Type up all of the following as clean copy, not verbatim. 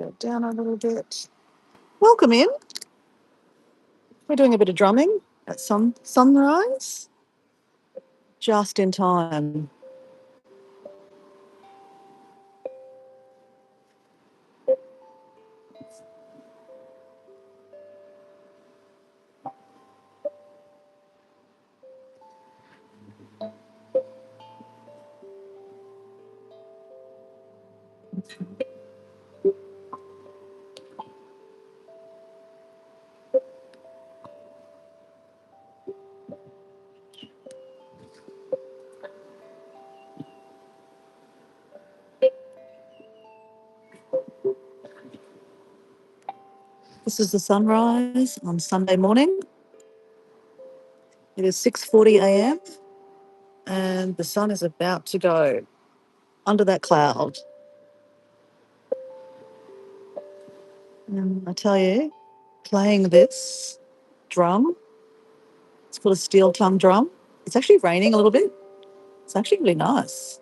go down a little bit. Welcome in. We're doing a bit of drumming at sunrise, just in time. This is the sunrise on Sunday morning. It is 6:40 a.m. and the sun is about to go under that cloud. And I tell you, playing this drum, it's called a steel tongue drum. It's actually raining a little bit. It's actually really nice.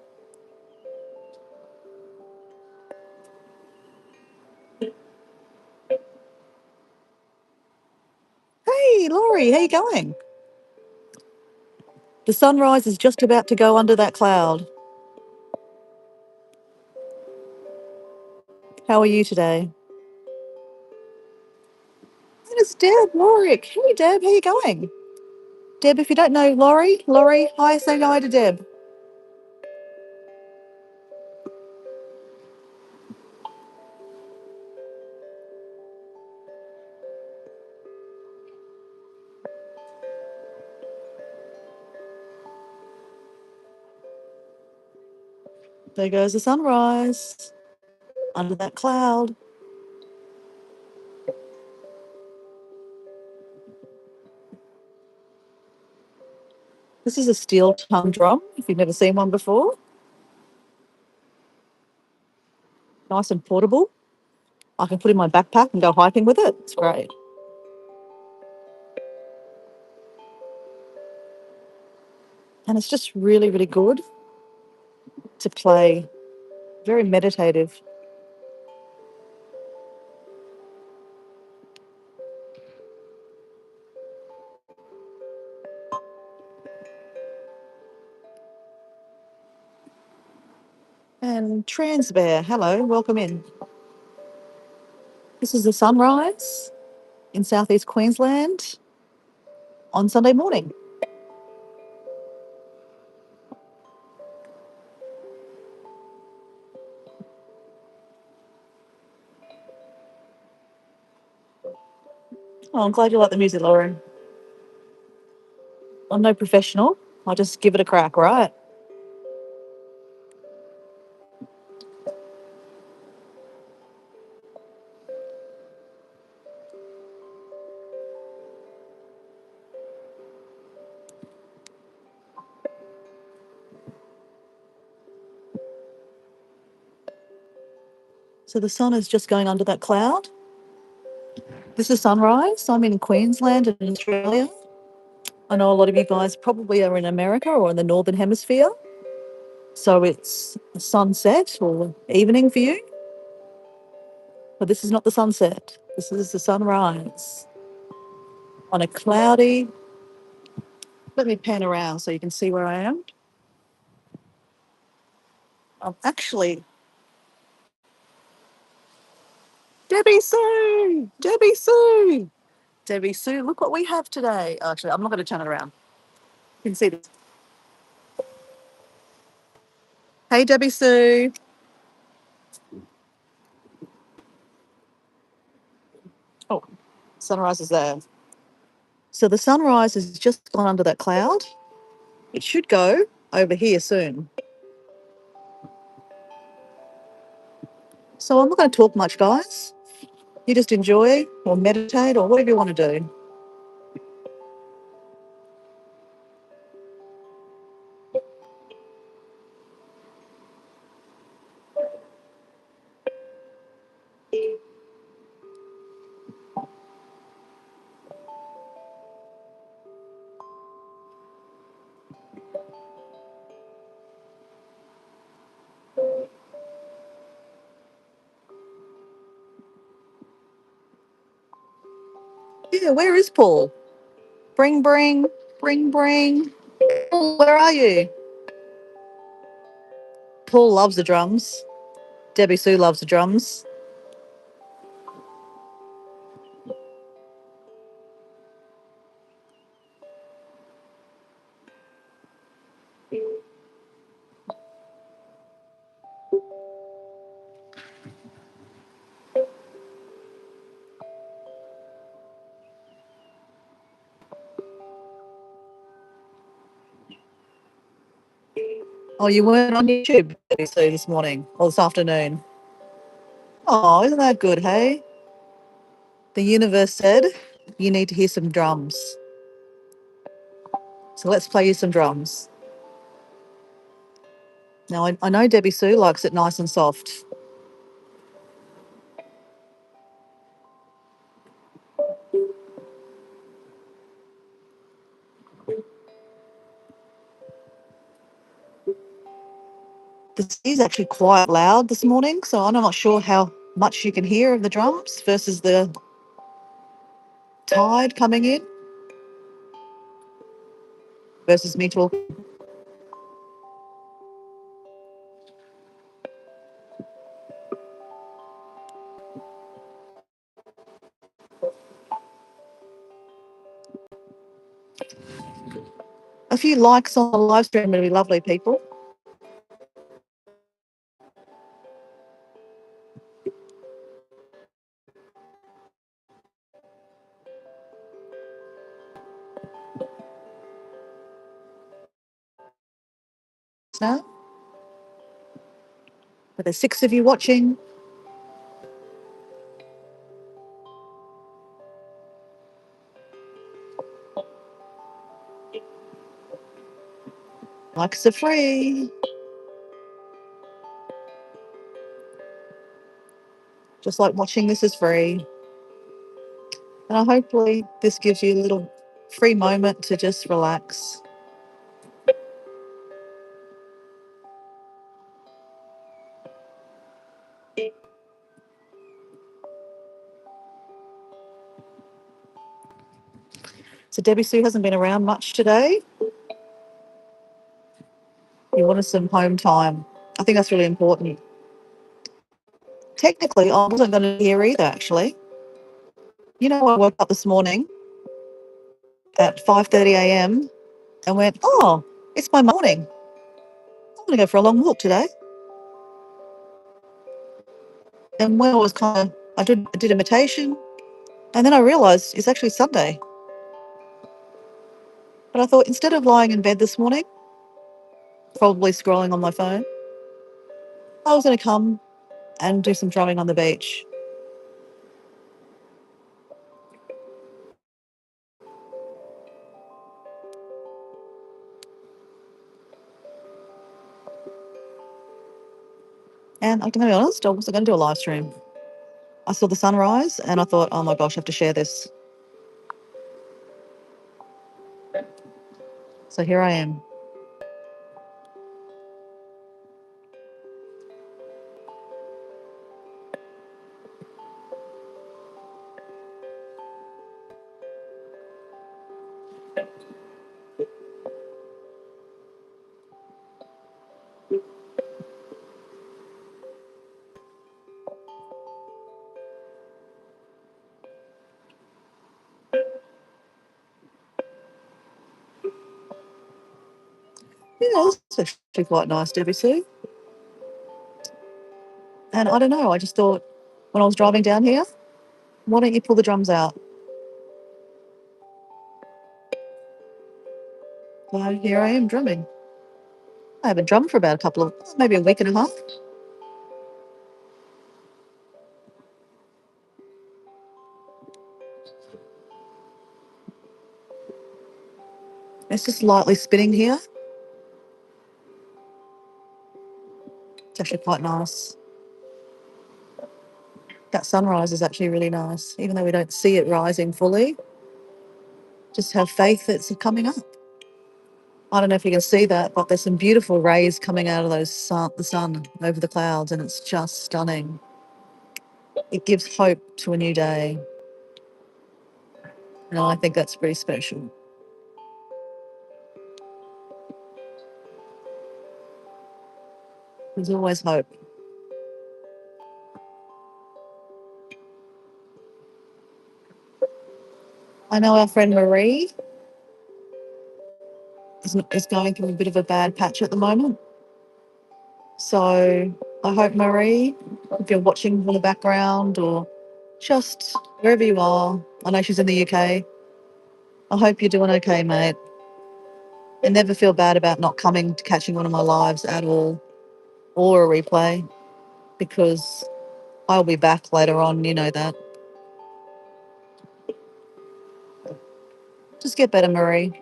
Hey, Laurie, how you going? The sunrise is just about to go under that cloud. How are you today? It's Deb Warwick. Hey, Deb, how you going? Deb, if you don't know Laurie, hi, say hi to Deb. There goes the sunrise under that cloud. This is a steel tongue drum, if you've never seen one before. Nice and portable. I can put in my backpack and go hiking with it. It's great. And it's just really, really good to play. Very meditative. And Transbear, hello, welcome in. This is the sunrise in southeast Queensland on Sunday morning. Oh, I'm glad you like the music, Lauren. I'm no professional. I'll just give it a crack, right? So the sun is just going under that cloud. This is sunrise. I'm in Queensland in Australia. I know a lot of you guys probably are in America or in the Northern Hemisphere. So it's sunset or evening for you. But this is not the sunset. This is the sunrise on a cloudy. Let me pan around so you can see where I am. I'm actually Debbie Sue! Debbie Sue! Debbie Sue, look what we have today. Oh, actually, I'm not going to turn it around. You can see this. Hey, Debbie Sue. Oh, sunrise is there. So the sunrise has just gone under that cloud. It should go over here soon. So I'm not going to talk much, guys. You just enjoy or meditate or whatever you want to do. Yeah, where is Paul? Bring, bring, bring, bring. Paul, where are you? Paul loves the drums. Debbie Sue loves the drums. Oh, you weren't on YouTube, Debbie Sue, this morning or this afternoon. Oh, isn't that good, hey? The universe said you need to hear some drums. So let's play you some drums. Now, I know Debbie Sue likes it nice and soft. The sea is actually quite loud this morning, so I'm not sure how much you can hear of the drums versus the tide coming in versus me talking. A few likes on the live stream would be lovely, people. Now, but there's 6 of you watching. Likes are free. Just like watching this is free. And hopefully this gives you a little free moment to just relax. So Debbie Sue hasn't been around much today. You wanted some home time. I think that's really important. Technically, I wasn't going to be here either, actually. You know, I woke up this morning at 5:30 a.m. and went, oh, it's my morning. I'm going to go for a long walk today. And when I was I did a meditation, and then I realised it's actually Sunday. But I thought instead of lying in bed this morning, probably scrolling on my phone, I was going to come and do some drumming on the beach. And I'm going to be honest, I wasn't going to do a live stream. I saw the sunrise and I thought, oh my gosh, I have to share this. So here I am. Yeah, it's actually quite nice, Debbie Sue. And I don't know, I just thought when I was driving down here, why don't you pull the drums out? So here I am drumming. I haven't drummed for about maybe a week and a half. It's just lightly spinning here. It's actually quite nice. That sunrise is actually really nice, even though we don't see it rising fully. Just have faith it's coming up. I don't know if you can see that, but there's some beautiful rays coming out of the sun over the clouds, and it's just stunning. It gives hope to a new day. And I think that's pretty special. There's always hope. I know our friend Marie is going through a bit of a bad patch at the moment. So I hope, Marie, if you're watching in the background or just wherever you are, I know she's in the UK. I hope you're doing okay, mate. And never feel bad about not coming to catching one of my lives at all or a replay because I'll be back later on. You know that. Just get better, Marie.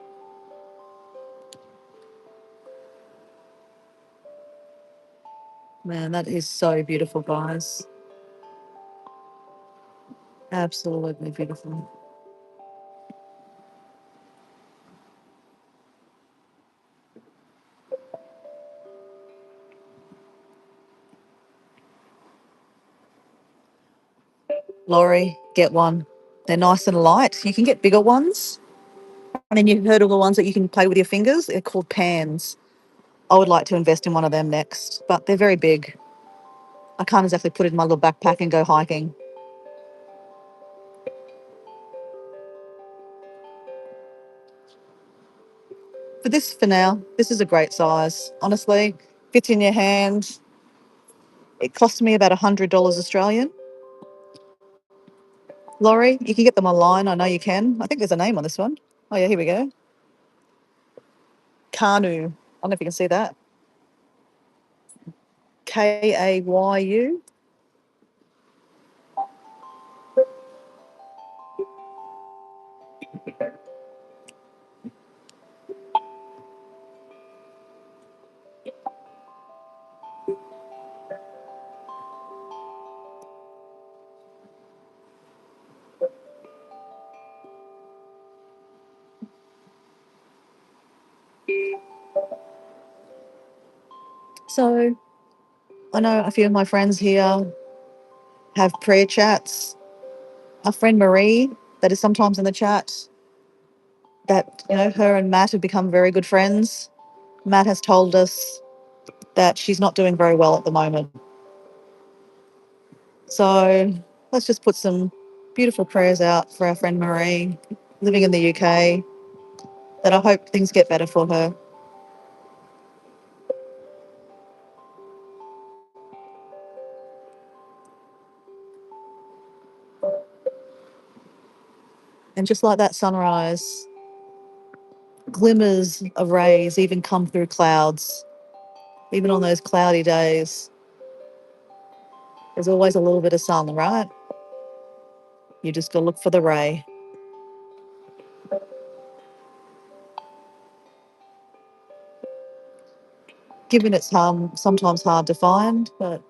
Man, that is so beautiful, guys. Absolutely beautiful. Laurie, get one. They're nice and light. You can get bigger ones. And then you heard of the ones that you can play with your fingers? They're called pans. I would like to invest in one of them next, but they're very big. I can't exactly put it in my little backpack and go hiking. But this, for now, this is a great size. Honestly, fits in your hand. It cost me about $100 Australian. Laurie, you can get them online. I know you can. I think there's a name on this one. Oh, yeah, here we go. Kanu. I don't know if you can see that. Kayu. So I know a few of my friends here have prayer chats. A friend Marie, that is sometimes in the chat, that, her and Matt have become very good friends. Matt has told us that she's not doing very well at the moment. So let's just put some beautiful prayers out for our friend Marie, living in the UK, that I hope things get better for her. And just like that sunrise, glimmers of rays even come through clouds, even on those cloudy days. There's always a little bit of sun, right? You just got to look for the ray. Given it's sometimes hard to find, but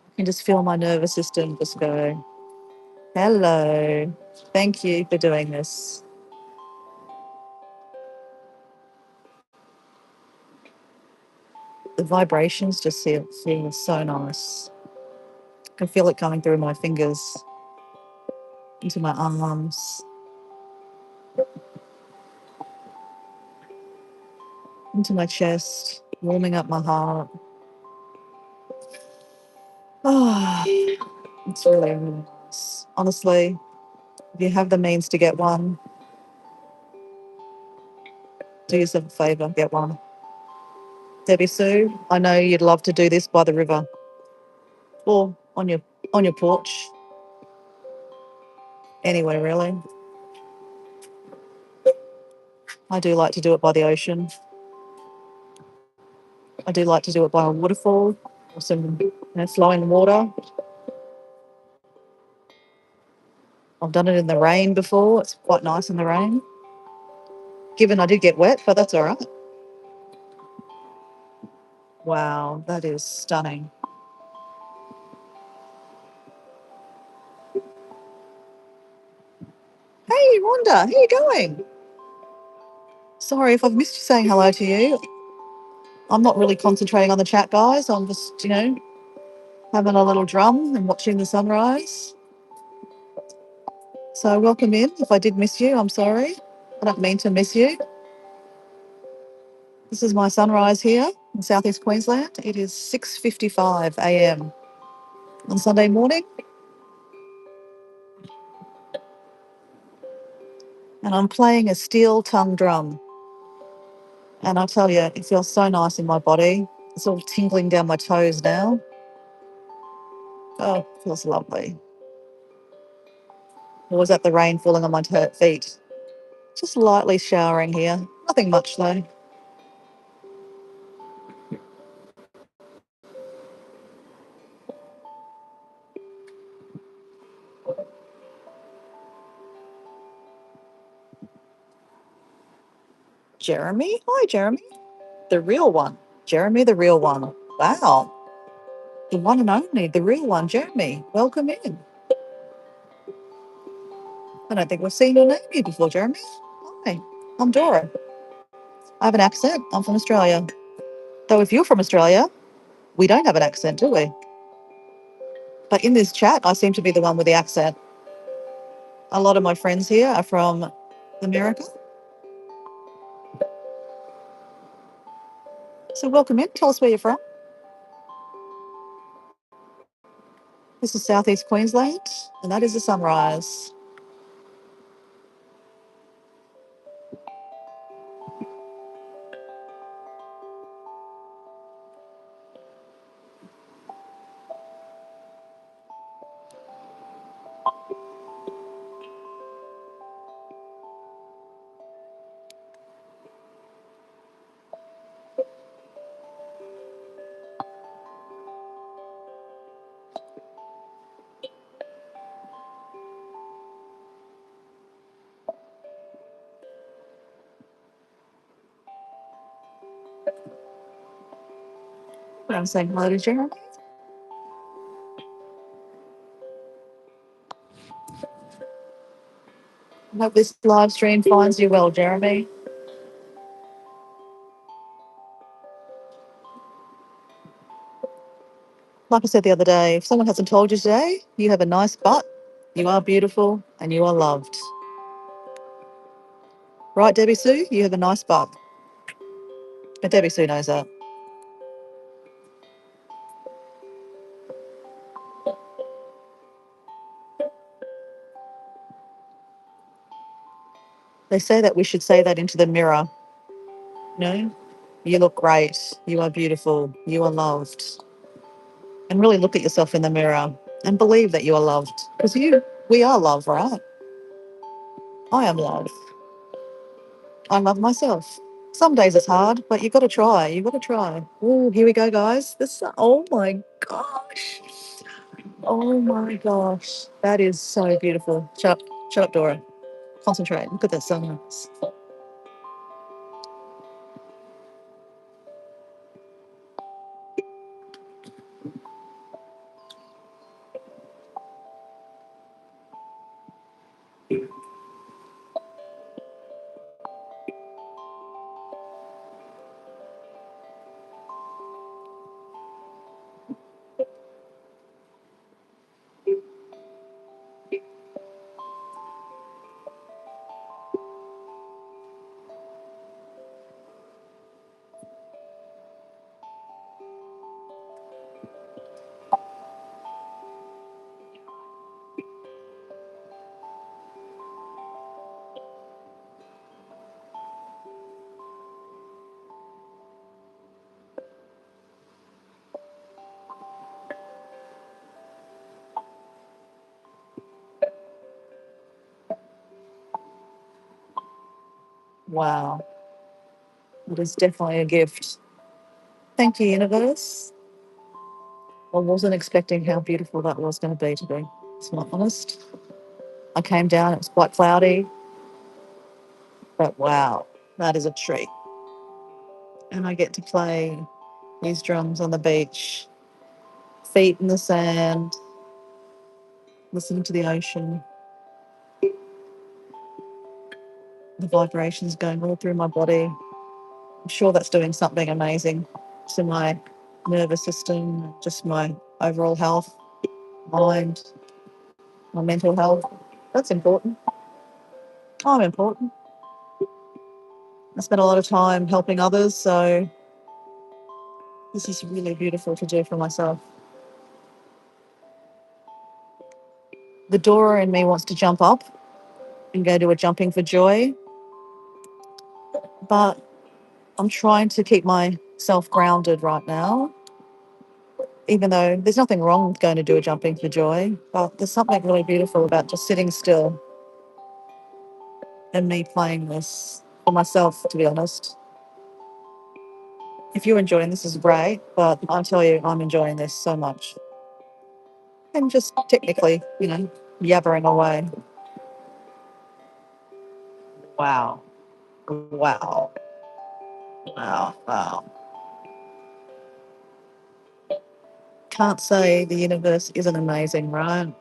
I can just feel my nervous system just go, hello, thank you for doing this. The vibrations just feel so nice. I can feel it coming through my fingers, into my arms, into my chest, warming up my heart. Oh, it's really nice. Honestly, if you have the means to get one, do yourself a favour, get one. Debbie Sue, I know you'd love to do this by the river. or on your porch, anywhere really. I do like to do it by the ocean. I do like to do it by a waterfall or some flowing water. I've done it in the rain before. It's quite nice in the rain. Given I did get wet, but that's all right. Wow, that is stunning. Hey, Wanda, how you going? Sorry if I've missed you saying hello to you. I'm not really concentrating on the chat, guys. I'm just, having a little drum and watching the sunrise. So welcome in. If I did miss you, I'm sorry. I don't mean to miss you. This is my sunrise here in southeast Queensland. It is 6:55 a.m. on Sunday morning, and I'm playing a steel tongue drum. And I tell you, it feels so nice in my body. It's all tingling down my toes now. Oh, it feels lovely. Or was that the rain falling on my feet? Just lightly showering here. Nothing much though. Jeremy? Hi, Jeremy. The real one. Jeremy, the real one. Wow. The one and only, the real one, Jeremy. Welcome in. I don't think we've seen your name here before, Jeremy. Hi, I'm Dora. I have an accent. I'm from Australia. Though if you're from Australia, we don't have an accent, do we? But in this chat, I seem to be the one with the accent. A lot of my friends here are from America. So welcome in. Tell us where you're from. This is southeast Queensland, and that is the sunrise. I'm saying hello to Jeremy. I hope this live stream finds you well, Jeremy. Like I said the other day, if someone hasn't told you today, you have a nice butt, you are beautiful, and you are loved. Right, Debbie Sue? You have a nice butt. But Debbie Sue knows that. They say that we should say that into the mirror. You look great. You are beautiful. You are loved. And really look at yourself in the mirror and believe that you are loved. Because we are love, right? I am love. I love myself. Some days it's hard, but you've got to try. You've got to try. Oh, here we go, guys. Oh my gosh. Oh my gosh. That is so beautiful. Shut up. Shut up, Dora. Concentrate. Look at that sunrise. Wow. It is definitely a gift. Thank you, universe. I wasn't expecting how beautiful that was going to be today, to be honest. I came down, it was quite cloudy, but wow, that is a treat. And I get to play these drums on the beach, feet in the sand, listening to the ocean, the vibrations going all through my body. I'm sure that's doing something amazing to my nervous system, just my overall health, mind, my mental health. That's important. I'm important. I spend a lot of time helping others, so this is really beautiful to do for myself. The Dora in me wants to jump up and go to a jumping for joy, but I'm trying to keep myself grounded right now, even though there's nothing wrong with going to do a jumping for joy, but there's something really beautiful about just sitting still and me playing this for myself, to be honest. If you're enjoying this, is great, but I tell you, I'm enjoying this so much. And just technically, yabbering away. Wow. Wow. Wow. Wow. Can't say the universe isn't amazing, right?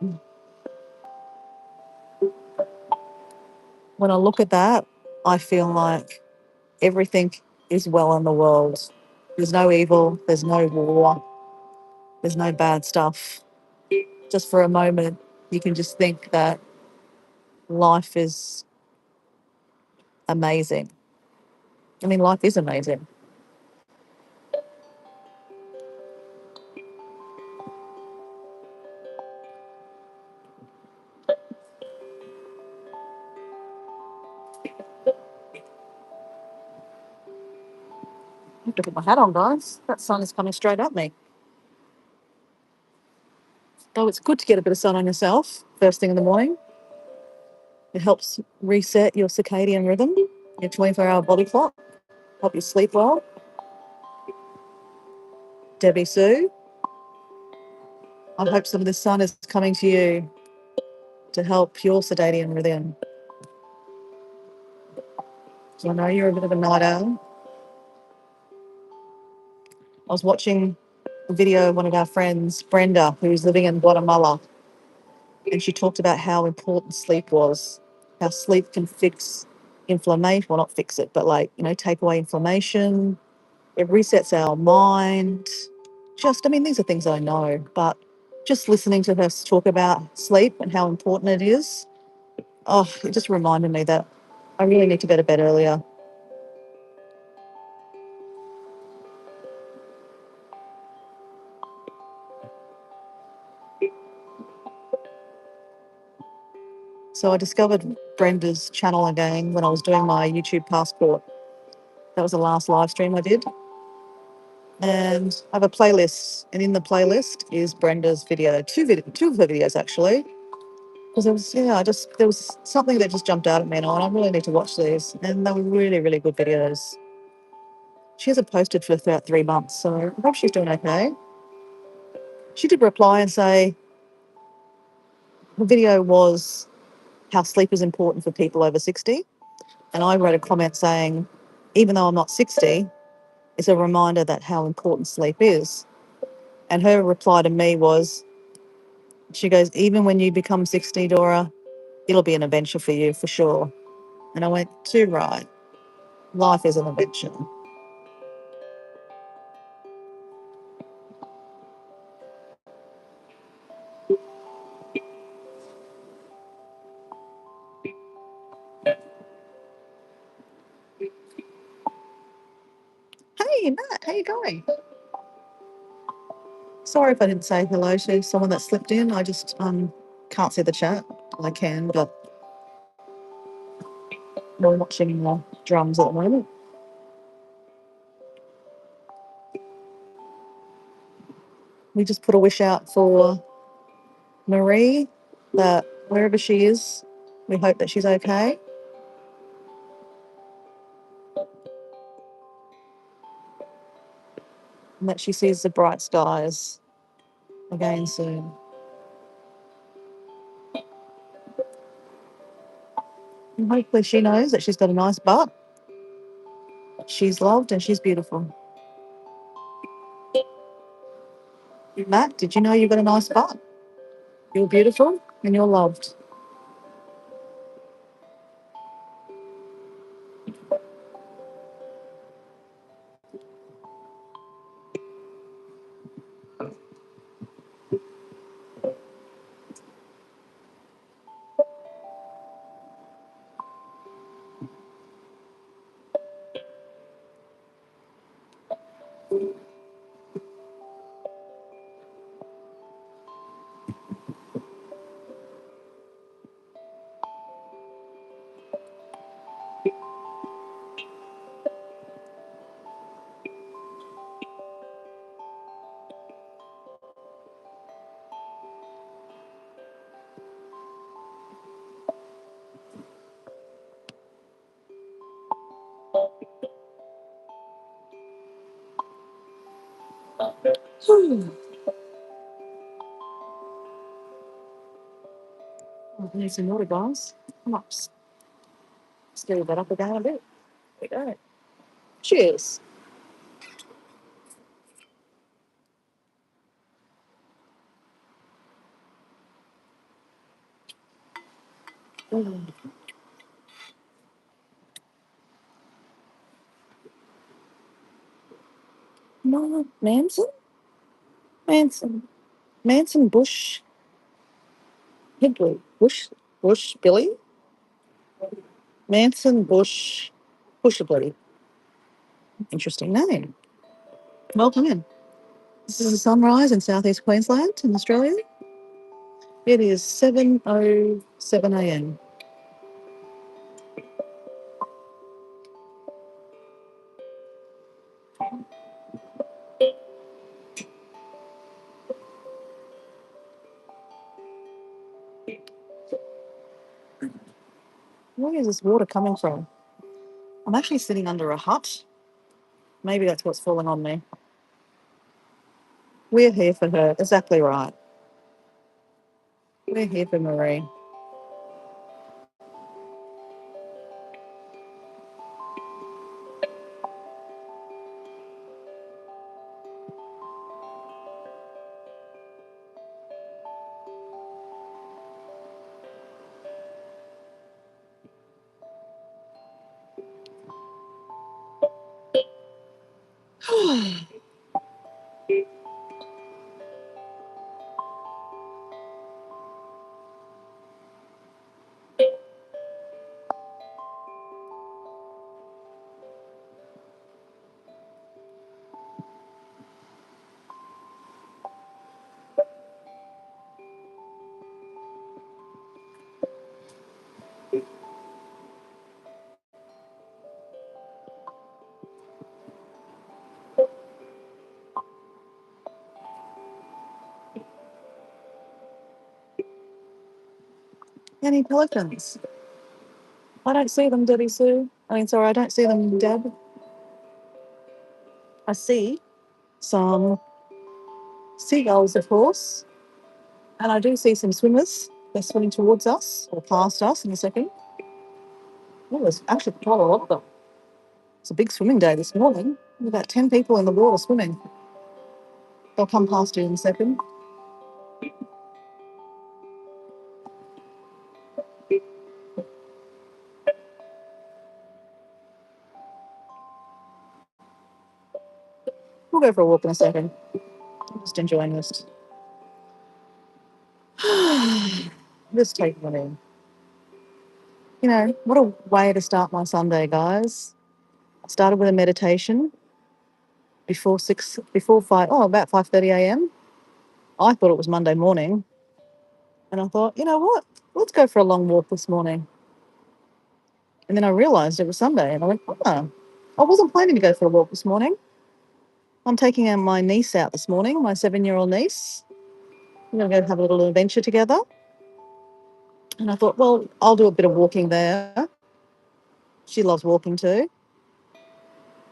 When I look at that, I feel like everything is well in the world. There's no evil, there's no war, there's no bad stuff. Just for a moment, you can just think that life is amazing. I mean, life is amazing. I have to put my hat on, guys. That sun is coming straight at me. So it's good to get a bit of sun on yourself first thing in the morning. It helps reset your circadian rhythm, your 24-hour body clock, help you sleep well. Debbie Sue, I hope some of the sun is coming to you to help your circadian rhythm. So I know you're a bit of a night owl. I was watching a video of one of our friends, Brenda, who's living in Guatemala, and she talked about how important sleep was, how sleep can fix inflammation, well, not fix it, but take away inflammation. It resets our mind. These are things I know, but just listening to her talk about sleep and how important it is, it just reminded me that I really need to go to bed earlier. So I discovered Brenda's channel again when I was doing my YouTube passport. That was the last live stream I did. And I have a playlist, and in the playlist is Brenda's video, two of her videos actually. Because there was something that just jumped out at me, and I really need to watch these. And they were really, really good videos. She hasn't posted for about 3 months, so I hope she's doing okay. She did reply and say the video was how sleep is important for people over 60. And I wrote a comment saying, even though I'm not 60, it's a reminder that how important sleep is. And her reply to me was, she goes, even when you become 60, Dora, it'll be an adventure for you for sure. And I went, too right. Life is an adventure. Hey, Matt, how you going? Sorry if I didn't say hello to someone that slipped in. I just can't see the chat. I can, but I'm watching the drums at the moment. We just put a wish out for Marie that wherever she is, we hope that she's okay. and that she sees the bright skies again soon. And hopefully she knows that she's got a nice butt, she's loved and she's beautiful. Matt, did you know you've got a nice butt? You're beautiful and you're loved. Oh, I need some water, guys. Come up. Stir that up again a bit. There we go. Cheers. Mm. No, Manson? Manson. Manson Bush Higley. Bush Billy? Manson Bush Bushabley. Interesting name. Welcome in. This is a sunrise in southeast Queensland in Australia. It is 7:07 a.m. Where is this water coming from? I'm actually sitting under a hut. Maybe that's what's falling on me. We're here for her. Exactly right. We're here for Marie. Any pelicans? I don't see them, Debbie Sue. Sorry, I don't see them, Deb. I see some seagulls, of course, and I do see some swimmers. They're swimming towards us or past us in a second. Oh, there's actually quite a lot of them. It's a big swimming day this morning. There's about 10 people in the water swimming. They'll come past you in a second. We'll go for a walk in a second. I'm just enjoying this. Just taking it in. What a way to start my Sunday, guys. I started with a meditation about 5:30 a.m. I thought it was Monday morning, and I thought, you know what? Let's go for a long walk this morning. And then I realised it was Sunday, and I went, I wasn't planning to go for a walk this morning. I'm taking my niece out this morning, my 7-year-old niece. We're going to go have a little adventure together. And I thought, well, I'll do a bit of walking there. She loves walking too.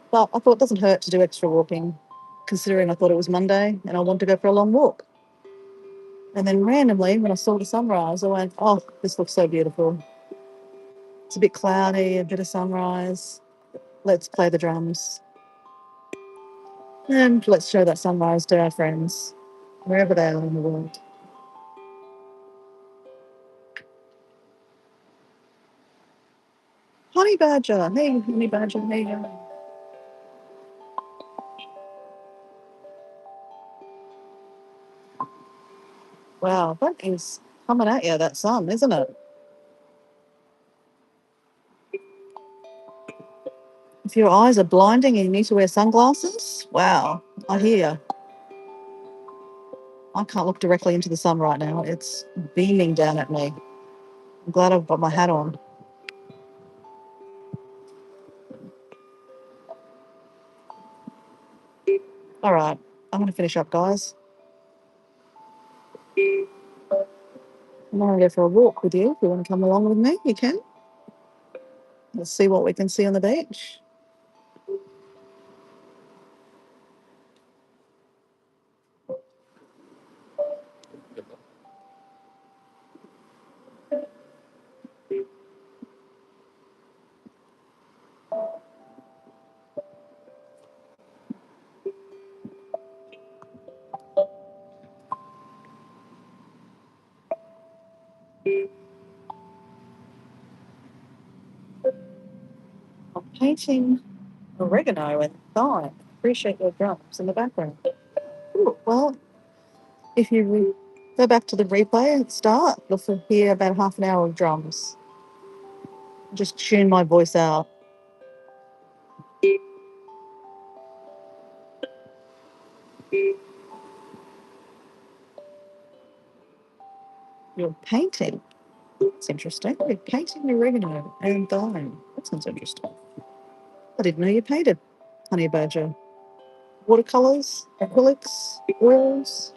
But I thought it doesn't hurt to do extra walking considering I thought it was Monday and I wanted to go for a long walk. And then randomly, when I saw the sunrise, I went, oh, this looks so beautiful. It's a bit cloudy, a bit of sunrise. Let's play the drums and let's show that sunrise to our friends, wherever they are in the world. Honey badger, hey, honey badger, hey. Wow, that is coming at you, that sun, isn't it? If your eyes are blinding and you need to wear sunglasses, wow, I hear you. I can't look directly into the sun right now. It's beaming down at me. I'm glad I've got my hat on. All right, I'm going to finish up, guys. I'm going to go for a walk with you. If you want to come along with me, you can. Let's see what we can see on the beach. I'm painting oregano and thyme. Appreciate your drums in the background. Ooh, well, if you go back to the replay at the start, you'll hear about half an hour of drums. Just tune my voice out. You're painting. That's interesting. You're painting oregano and thyme. That sounds interesting. I didn't know you painted, honey badger. Watercolors, acrylics, oils.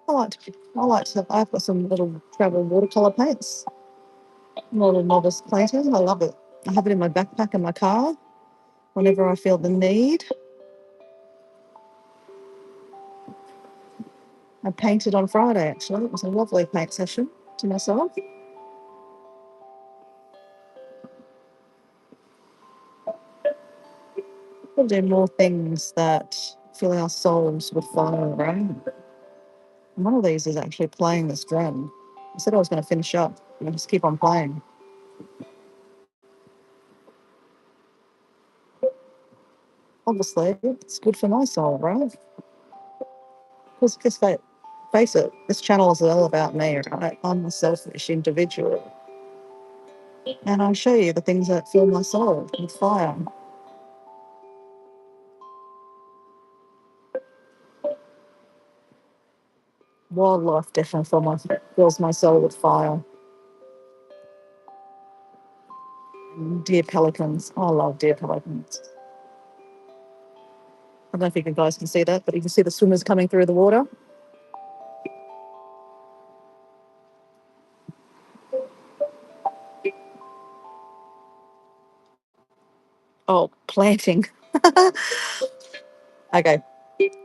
I've got some little travel watercolor paints. I'm a little novice painter. I love it. I have it in my backpack in my car whenever I feel the need. I painted on Friday, actually. It was a lovely paint session to myself. We'll do more things that fill our souls with fire, right? And one of these is actually playing this drum. I said I was going to finish up and just keep on playing. Obviously, it's good for my soul, right? Because face it, this channel is all about me, right? I'm a selfish individual. And I show you the things that fill my soul with fire. Wildlife definitely fills my soul with fire. And deer pelicans. Oh, I love deer pelicans. I don't know if you guys can see that, but you can see the swimmers coming through the water. Oh, planting. Okay,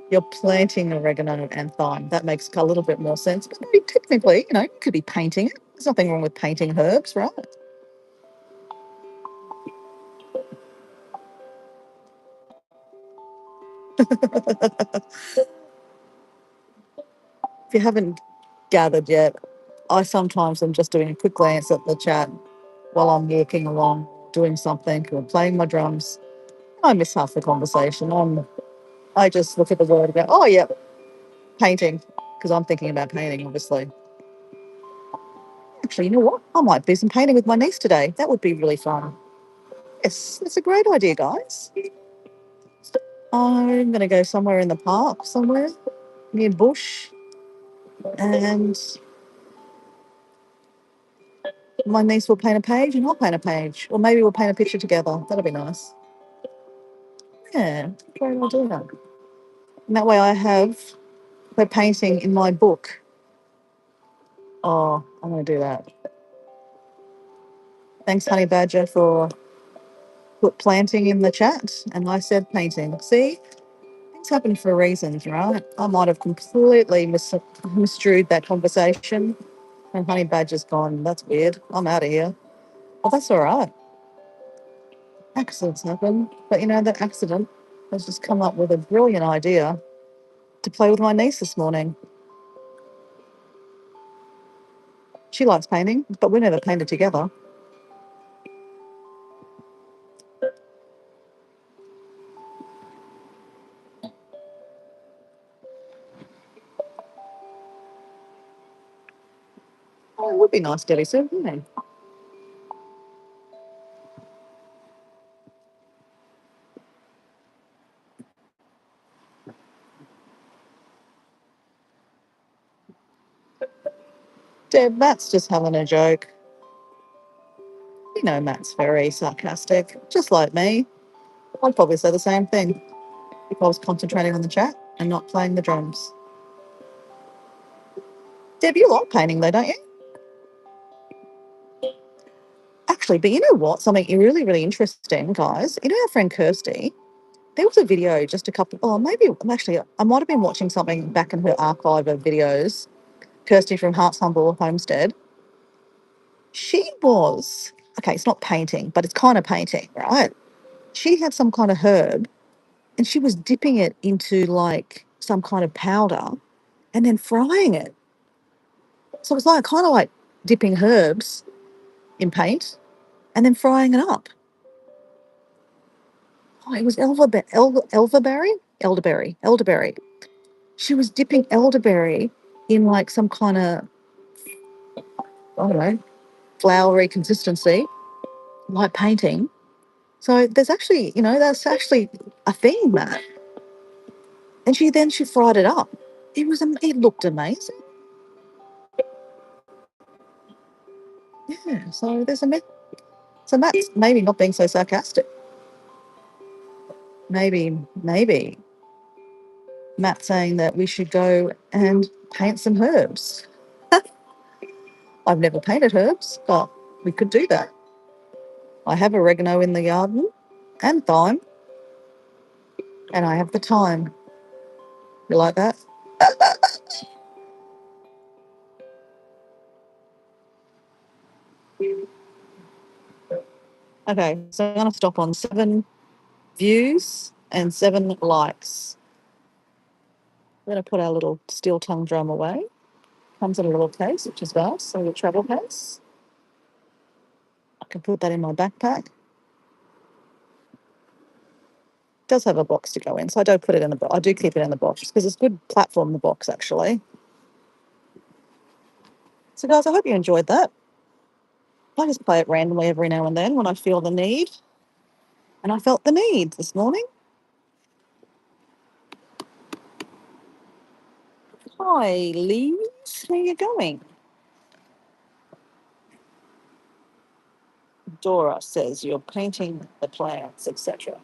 you're planting oregano and thyme. That makes a little bit more sense. But maybe technically, you could be painting it. There's nothing wrong with painting herbs, right? If you haven't gathered yet, I sometimes am just doing a quick glance at the chat while I'm walking along, doing something, or playing my drums. I miss half the conversation. I just look at the word and go, oh, yeah, painting, because I'm thinking about painting, obviously. Actually, you know what? I might do some painting with my niece today. That would be really fun. Yes, it's a great idea, guys. I'm going to go somewhere in the park, somewhere near bush, and my niece will paint a page and I'll paint a page. Or maybe we'll paint a picture together. That'll be nice. Yeah, great idea. And that way I have her painting in my book. Oh, I'm going to do that. Thanks, Honey Badger, for put planting in the chat. And I said painting. See, Things happen for reasons, right? I might have completely misstrued that conversation, and Honey Badger's gone. That's weird. I'm out of here. Well, that's all right. Accidents happen. But that accident has just come up with a brilliant idea to play with my niece this morning. She likes painting, but we never painted together. Oh, it would be nice, Debbie Sue, wouldn't it? Deb, Matt's just having a joke. Matt's very sarcastic, just like me. I'd probably say the same thing if I was concentrating on the chat and not playing the drums. Deb, you like painting though, don't you? Actually, but you know what? Something really, really interesting, guys. Our friend Kirsty, there was a video just a couple, oh, maybe, actually, I might have been watching something back in her archive of videos. Kirsty from Hearts Humble Homestead. She was, okay, it's not painting, but it's kind of painting, right? She had some kind of herb and she was dipping it into like some kind of powder and then frying it. So it was like kind of like dipping herbs in paint and then frying it up. Oh, it was elderberry. She was dipping elderberry in like some kind of, I don't know, floury consistency, like painting. So there's actually, that's actually a thing, Matt. And she fried it up. It looked amazing. Yeah. So there's a myth. So Matt's maybe not being so sarcastic. Maybe Matt's saying that we should go and paint some herbs. I've never painted herbs, but we could do that. I have oregano in the garden and thyme, and I have the time. You like that? Okay, so I'm going to stop on 7 views and 7 likes. We're going to put our little steel tongue drum away. Comes in a little case, which is nice, a little travel case. I can put that in my backpack. It does have a box to go in, so I don't put it in the box. I do keep it in the box because it's a good platform, the box, actually. So, guys, I hope you enjoyed that. I just play it randomly every now and then when I feel the need. And I felt the need this morning. Hi, Liz. Where are you going? Dora says you're painting the plants, etc.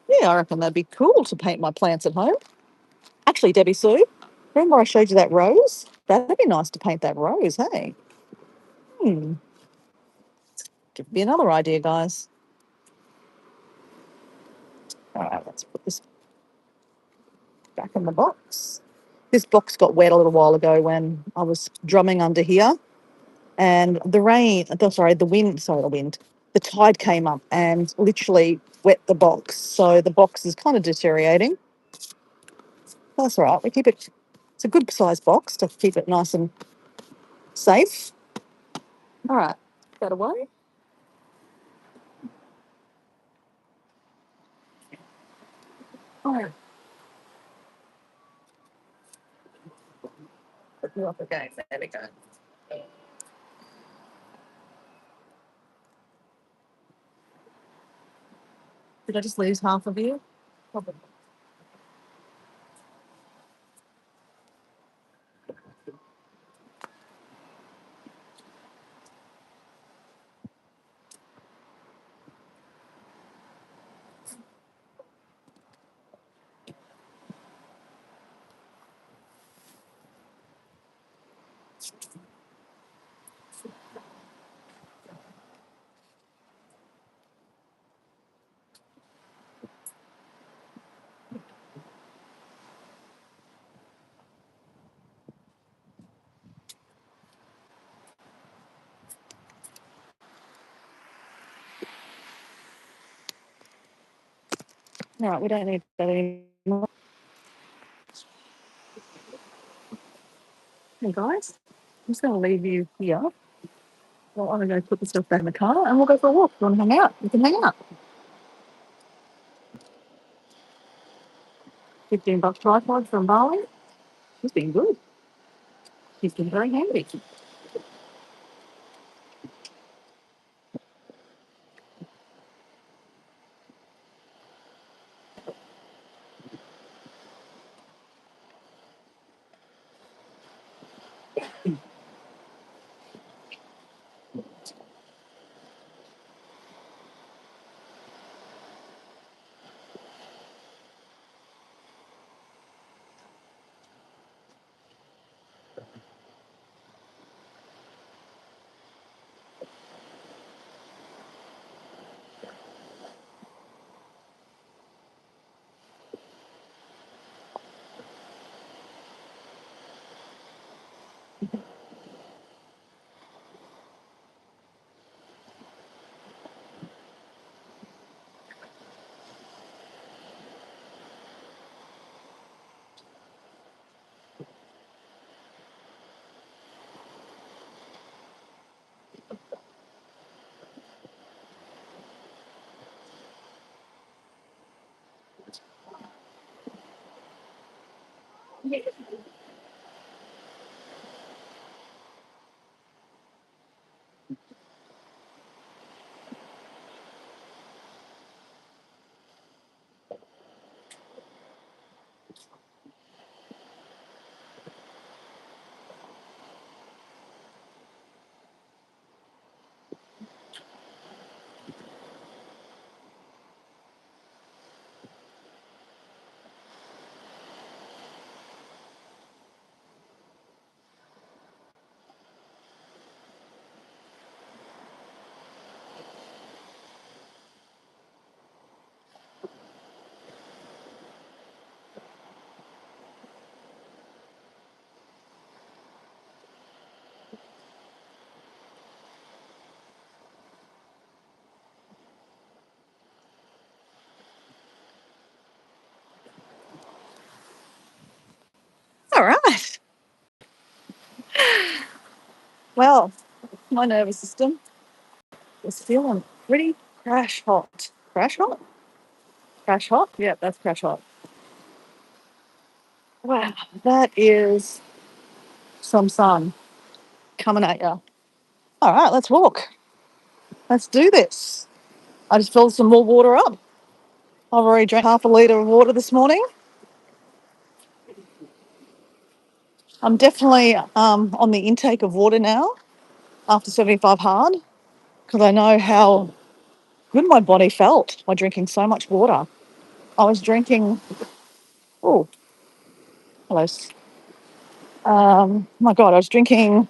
Yeah, I reckon that'd be cool to paint my plants at home. Actually, Debbie Sue, remember I showed you that rose? That'd be nice to paint that rose, hey? Hmm. Give me another idea, guys. All right, let's put this back in the box. This box got wet a little while ago when I was drumming under here, and the tide came up and literally wet the box. So the box is kind of deteriorating. That's all right. We keep it. It's a good sized box to keep it nice and safe. All right, that away. All right, put you up again. There we go. Did I just lose half of you? Probably. All right, we don't need that anymore. Hey guys, I'm just going to leave you here. Well, I'm going to go put the stuff back in the car and we'll go for a walk. If you want to hang out? We can hang out. $15 tripod from Bali. He's been good. He's been very handy. All right. Well, my nervous system is feeling pretty crash hot. Crash hot? Crash hot? Yeah, that's crash hot. Wow, that is some sun coming at you. All right, let's walk. Let's do this. I just filled some more water up. I've already drank half a litre of water this morning. I'm definitely on the intake of water now after 75 hard because I know how good my body felt by drinking so much water. I was drinking, oh, hello. My God, I was drinking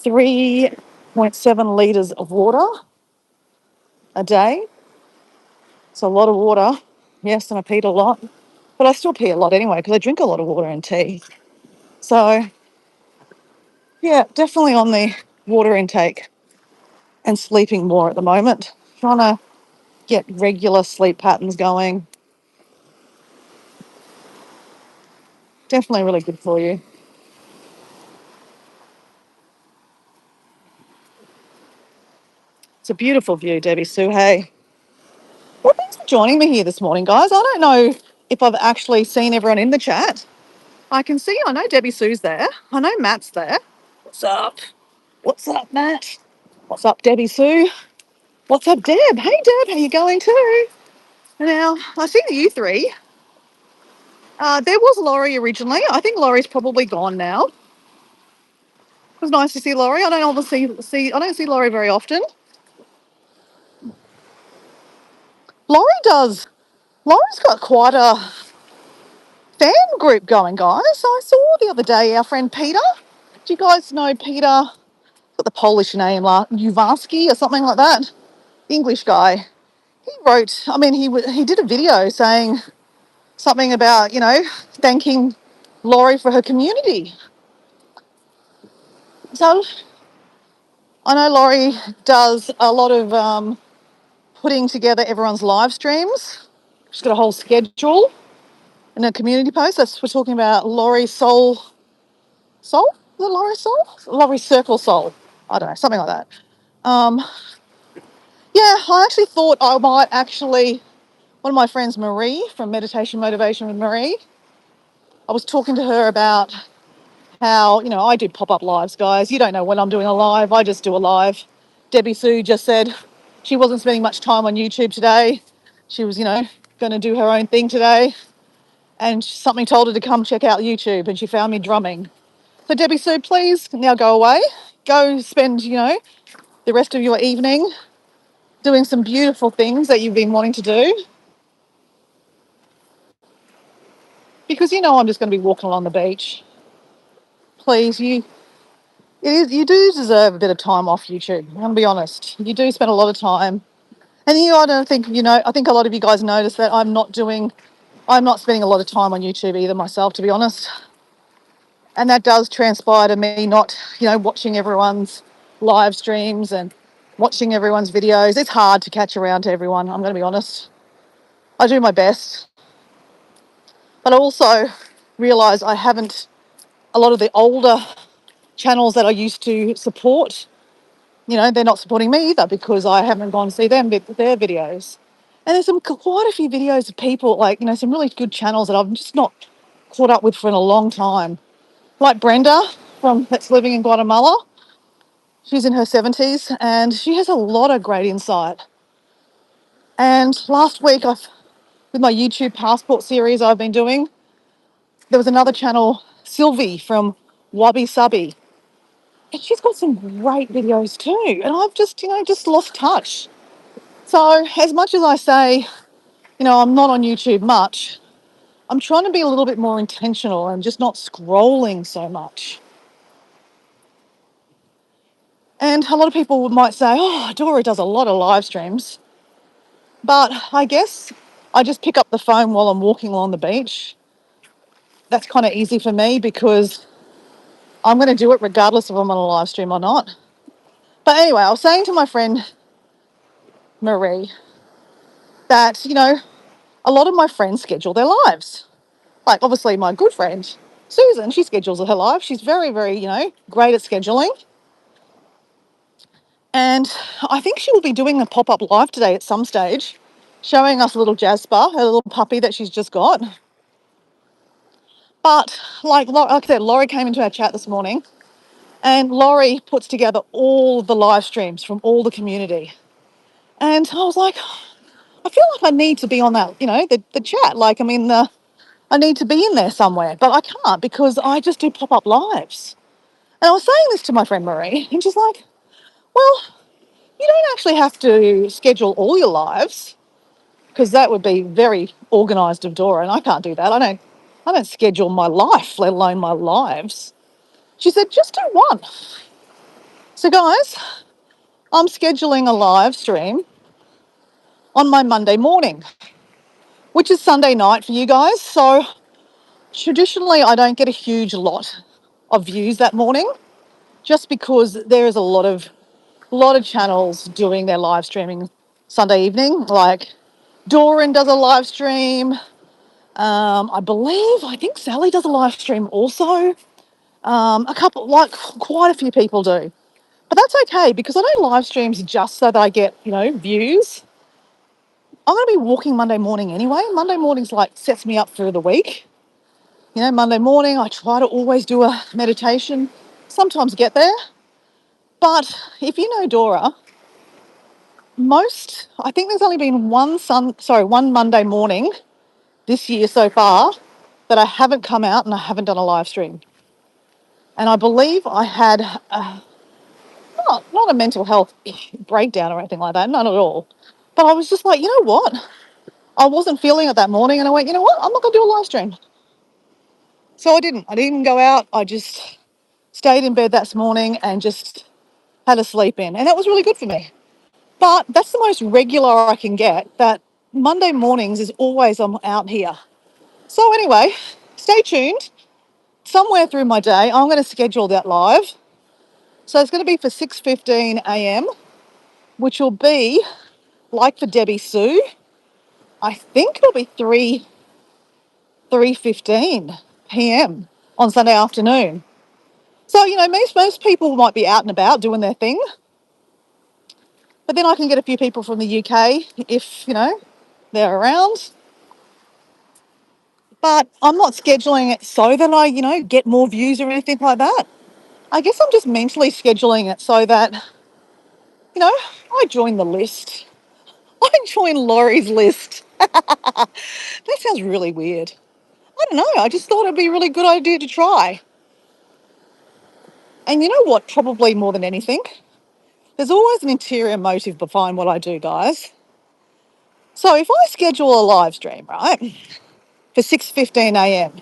3.7 litres of water a day. It's a lot of water. Yes, and I peed a lot. But I still pee a lot anyway because I drink a lot of water and tea. So, yeah, definitely on the water intake and sleeping more at the moment. Trying to get regular sleep patterns going. Definitely really good for you. It's a beautiful view, Debbie Sue. Hey, well, thanks for joining me here this morning, guys. I don't know if I've actually seen everyone in the chat. I can see, I know Debbie Sue's there. I know Matt's there. What's up? What's up, Matt? What's up, Debbie Sue? What's up, Deb? Hey, Deb, how you going too? Now, I see you three. There was Laurie originally. I think Laurie's probably gone now. It was nice to see Laurie. I don't obviously I don't see Laurie very often. Laurie does. Laurie's got quite a fan group going, guys. I saw the other day our friend Peter. Do you guys know Peter? Got the Polish name, Uvarski or something like that. The English guy. He wrote. I mean, he did a video saying something about thanking Laurie for her community. So I know Laurie does a lot of putting together everyone's live streams. She's got a whole schedule in her community post. We're talking about Laurie Soul? Is it Laurie Soul? Laurie Circle Soul. I don't know, something like that. Um, yeah, I actually thought I might actually, one of my friends, Marie, from Meditation Motivation with Marie, I was talking to her about how, I do pop-up lives, guys. You don't know when I'm doing a live. I just do a live. Debbie Sue just said she wasn't spending much time on YouTube today. She was, going to do her own thing today. And something told her to come check out YouTube, and she found me drumming. So Debbie Sue, please now go away. Go spend, the rest of your evening doing some beautiful things that you've been wanting to do. Because I'm just going to be walking along the beach. Please, you do deserve a bit of time off YouTube. I'm going to be honest. You do spend a lot of time. And I don't think, I think a lot of you guys notice that I'm not spending a lot of time on YouTube either myself, to be honest. And that does transpire to me not, watching everyone's live streams and watching everyone's videos. It's hard to catch around to everyone, I'm going to be honest. I do my best. But I also realise I haven't, a lot of the older channels that I used to support, they're not supporting me either because I haven't gone to see their videos. And there's quite a few videos of people, some really good channels that I've just not caught up with for a long time. Like Brenda that's living in Guatemala. She's in her 70s and she has a lot of great insight. And last week, with my YouTube Passport series I've been doing, there was another channel, Sylvie from Wabi Sabi. And she's got some great videos too. And I've just lost touch. So as much as I say, I'm not on YouTube much, I'm trying to be a little bit more intentional and just not scrolling so much. And a lot of people might say, oh, Dora does a lot of live streams. But I guess I just pick up the phone while I'm walking along the beach. That's kind of easy for me because I'm going to do it regardless if I'm on a live stream or not. But anyway, I was saying to my friend Marie that, a lot of my friends schedule their lives. Like, obviously, my good friend Susan, she schedules her live. She's very, very, great at scheduling. And I think she will be doing a pop-up live today at some stage, showing us a little Jasper, her little puppy that she's just got. But like I said, Laurie came into our chat this morning and Laurie puts together all the live streams from all the community. And I was like, I feel like I need to be on that, the chat. I need to be in there somewhere, but I can't because I just do pop-up lives. And I was saying this to my friend Marie, and she's like, well, you don't actually have to schedule all your lives because that would be very organised of Dora, and I can't do that. I don't schedule my life, let alone my lives. She said, just do one. So guys, I'm scheduling a live stream on my Monday morning, which is Sunday night for you guys. So traditionally, I don't get a huge lot of views that morning just because there is a lot of channels doing their live streaming Sunday evening. Like Doran does a live stream. I think Sally does a live stream also. Quite a few people do. But that's okay because I don't live streams just so that I get, views. I'm going to be walking Monday morning anyway. Monday morning's sets me up for the week. Monday morning I try to always do a meditation, sometimes get there. But if you know Dora, I think there's only been one Monday morning this year so far that I haven't come out and I haven't done a live stream. And I believe I had not a mental health breakdown or anything like that, none at all. But I was just like, you know what? I wasn't feeling it that morning and I went, you know what? I'm not going to do a live stream. So I didn't. I didn't go out. I just stayed in bed that morning and just had a sleep in. And that was really good for me. But that's the most regular I can get. That Monday mornings is always I'm out here. So anyway, stay tuned. Somewhere through my day, I'm going to schedule that live. So it's going to be for 6:15 a.m., which will be like for Debbie Sue. I think it'll be 3:15 p.m. on Sunday afternoon. So, most people might be out and about doing their thing, but then I can get a few people from the UK if, they're around. But I'm not scheduling it so that I, get more views or anything like that. I guess I'm just mentally scheduling it so that, I join the list. I join Laurie's list. That sounds really weird. I don't know. I just thought it'd be a really good idea to try. And you know what? Probably more than anything, there's always an interior motive behind what I do, guys. So if I schedule a live stream, right, for 6:15 a.m.,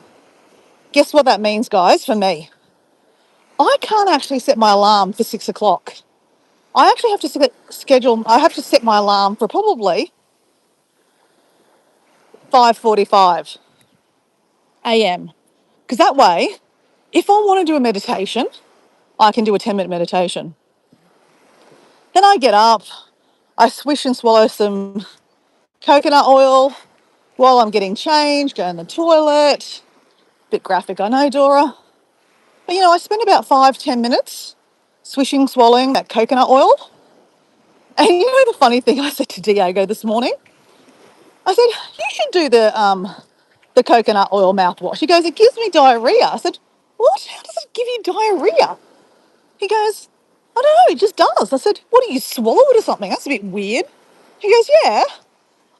guess what that means, guys, for me? I can't actually set my alarm for 6 o'clock. I actually have to I have to set my alarm for probably 5:45 a.m. Because that way, if I want to do a meditation, I can do a 10-minute meditation. Then I get up, I swish and swallow some coconut oil while I'm getting changed, go in the toilet. Bit graphic, I know, Dora. But I spend about 5, 10 minutes swishing, swallowing that coconut oil. And the funny thing I said to Diego this morning, I said, you should do the coconut oil mouthwash. He goes, it gives me diarrhea. I said, what? How does it give you diarrhea? He goes, I don't know, it just does. I said, what, do you swallow it or something? That's a bit weird. He goes, yeah.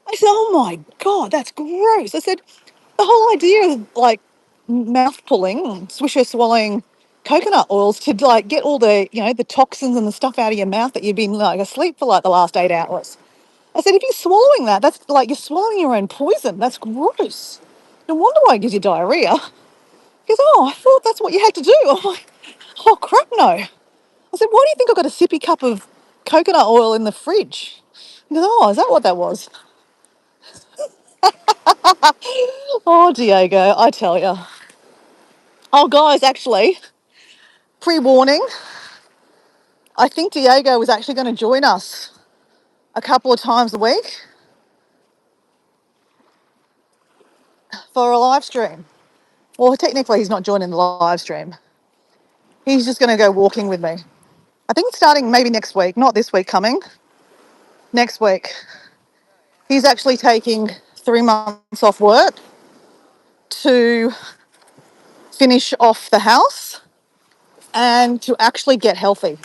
I said, oh my God, that's gross. I said, the whole idea of like mouth pulling, swisher swallowing coconut oils to like get all the, the toxins and the stuff out of your mouth that you've been like asleep for like the last 8 hours. I said, if you're swallowing that, that's like you're swallowing your own poison. That's gross. No wonder why it gives you diarrhea. He goes, oh, I thought that's what you had to do. I'm like, oh, crap, no. I said, why do you think I've got a sippy cup of coconut oil in the fridge? He goes, oh, is that what that was? Oh, Diego, I tell you. Oh, guys, actually, pre-warning, I think Diego was actually going to join us a couple of times a week for a live stream. Well, technically, he's not joining the live stream. He's just going to go walking with me. I think it's starting maybe next week, not this week coming, next week. He's actually taking 3 months off work to finish off the house and to actually get healthy.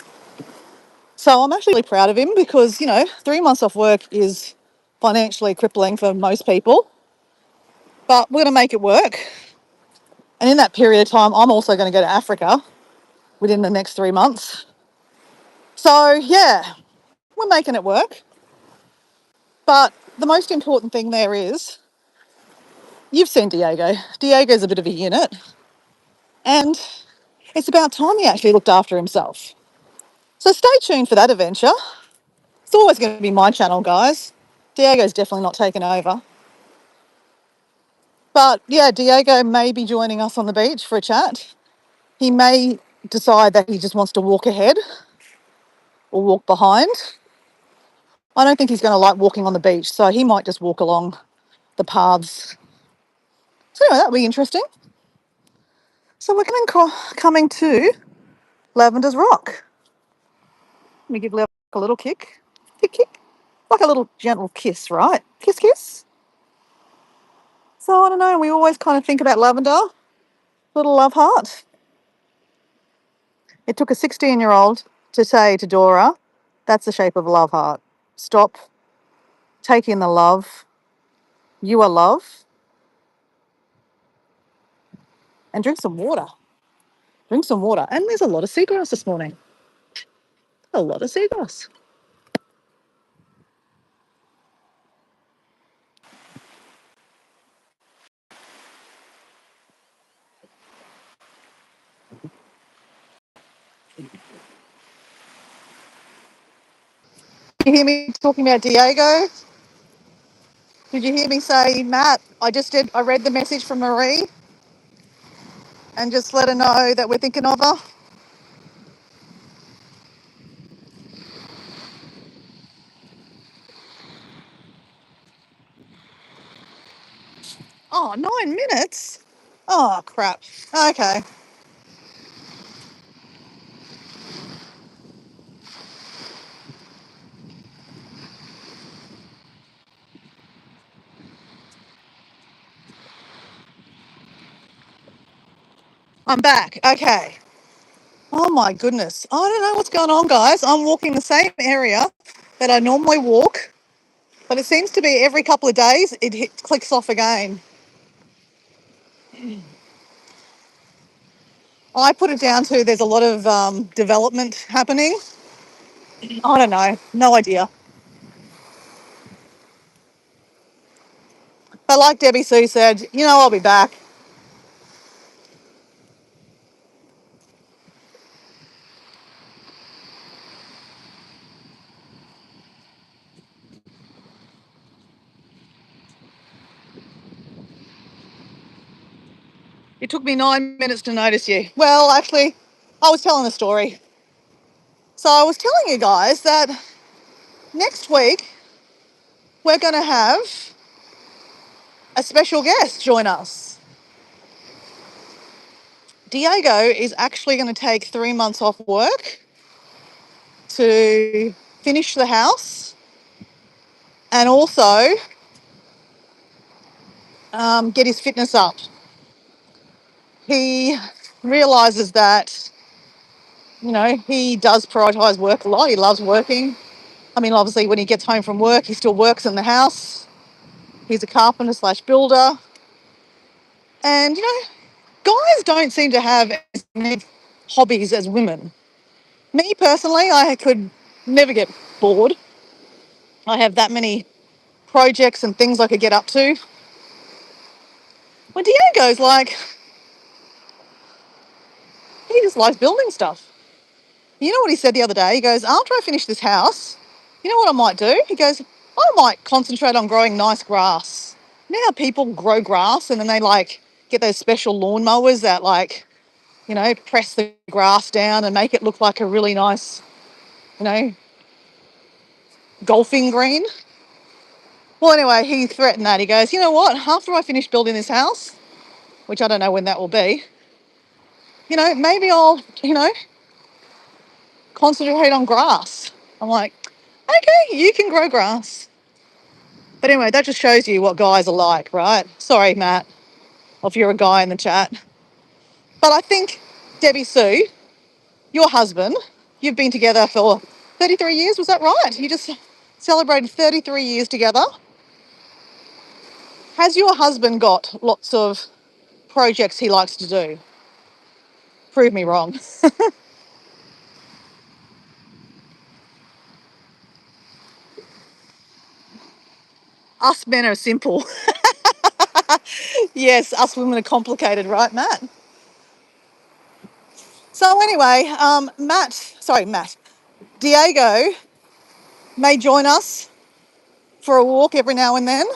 So I'm actually really proud of him because, 3 months off work is financially crippling for most people, but we're going to make it work. And in that period of time, I'm also going to go to Africa within the next 3 months. So, yeah, we're making it work. But the most important thing there is, you've seen Diego. Diego's a bit of a unit. And it's about time he actually looked after himself. So stay tuned for that adventure. It's always going to be my channel, guys. Diego's definitely not taken over. But yeah, Diego may be joining us on the beach for a chat. He may decide that he just wants to walk ahead or walk behind. I don't think he's going to like walking on the beach, so he might just walk along the paths. So anyway, that'll be interesting. So we're coming to Lavender's Rock. Let me give Lavender a little kick. Kick, kick. Like a little gentle kiss, right? Kiss, kiss. So I don't know, we always kind of think about Lavender, little love heart. It took a 16-year-old to say to Dora, that's the shape of a love heart. Stop, take in the love. You are love. And drink some water. Drink some water. And there's a lot of seagrass this morning. A lot of seagrass. You hear me talking about Diego? Did you hear me say, Matt, I read the message from Marie and just let her know that we're thinking of her? Oh, 9 minutes? Oh, crap. Okay. I'm back. Okay. Oh my goodness. I don't know what's going on, guys. I'm walking the same area that I normally walk, but it seems to be every couple of days clicks off again. I put it down to there's a lot of development happening. I don't know. No idea. But like Debbie Sue said, I'll be back. It took me 9 minutes to notice you. Well, actually, I was telling a story. So I was telling you guys that next week we're going to have a special guest join us. Diego is actually going to take 3 months off work to finish the house and also get his fitness up. He realizes that, he does prioritize work a lot. He loves working. I mean, obviously, when he gets home from work, he still works in the house. He's a carpenter slash builder. And, guys don't seem to have as many hobbies as women. Me personally, I could never get bored. I have that many projects and things I could get up to. When Diego's like, he just likes building stuff. You know what he said the other day? He goes, after I finish this house, you know what I might do? He goes, I might concentrate on growing nice grass. You know how people grow grass and then they get those special lawnmowers that press the grass down and make it look like a really nice, you know, golfing green? Well, anyway, he threatened that. He goes, you know what? After I finish building this house, which I don't know when that will be, maybe I'll, concentrate on grass. I'm like, okay, you can grow grass. But anyway, that just shows you what guys are like, right? Sorry, Matt, if you're a guy in the chat. But I think, Debbie Sue, your husband, you've been together for 33 years, was that right? You just celebrated 33 years together. Has your husband got lots of projects he likes to do? Prove me wrong. Us men are simple. Yes, us women are complicated, right, Matt? So anyway, Matt, Diego may join us for a walk every now and then.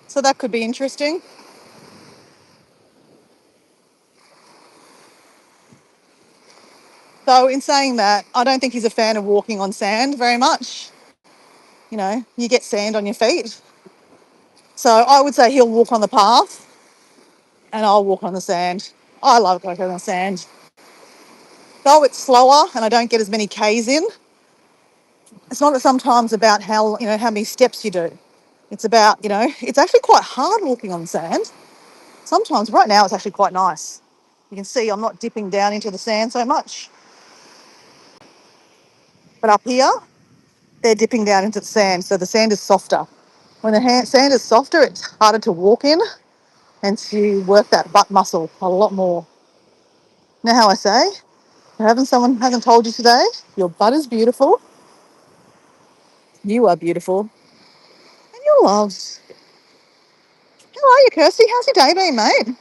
So that could be interesting. So in saying that, I don't think he's a fan of walking on sand very much. You get sand on your feet. So I would say he'll walk on the path and I'll walk on the sand. I love going on the sand. Though it's slower and I don't get as many Ks in, it's not sometimes about how many steps you do. It's about, it's actually quite hard walking on sand. Sometimes, right now, it's actually quite nice. You can see I'm not dipping down into the sand so much. But up here, they're dipping down into the sand, so the sand is softer. When the sand is softer, it's harder to walk in and to work that butt muscle a lot more. Know how I say? Someone hasn't told you today? Your butt is beautiful. You are beautiful. And you're loved. How are you, Kirsty? How's your day been, mate?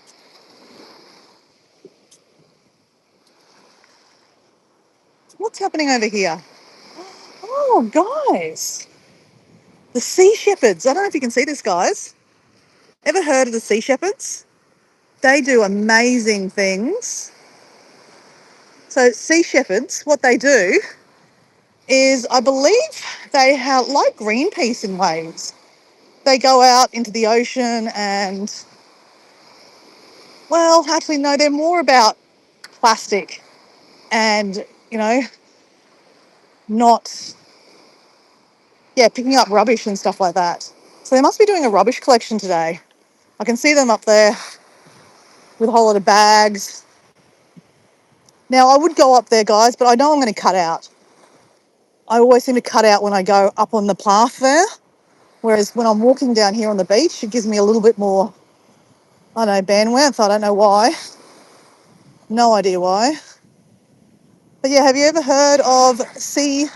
What's happening over here? Oh, guys. The sea shepherds. I don't know if you can see this, guys. Ever heard of the sea shepherds? They do amazing things. So sea shepherds, what they do is, I believe they have like Greenpeace in ways. they go out into the ocean and, well, actually, no, they're more about plastic and, you know, not, yeah, picking up rubbish and stuff like that. So they must be doing a rubbish collection today. I can see them up there with a whole lot of bags. Now, I would go up there, guys, but I know I'm going to cut out. I always seem to cut out when I go up on the path there, whereas when I'm walking down here on the beach, it gives me a little bit more, I don't know, bandwidth. I don't know why. No idea why. But yeah, have you ever heard of sea...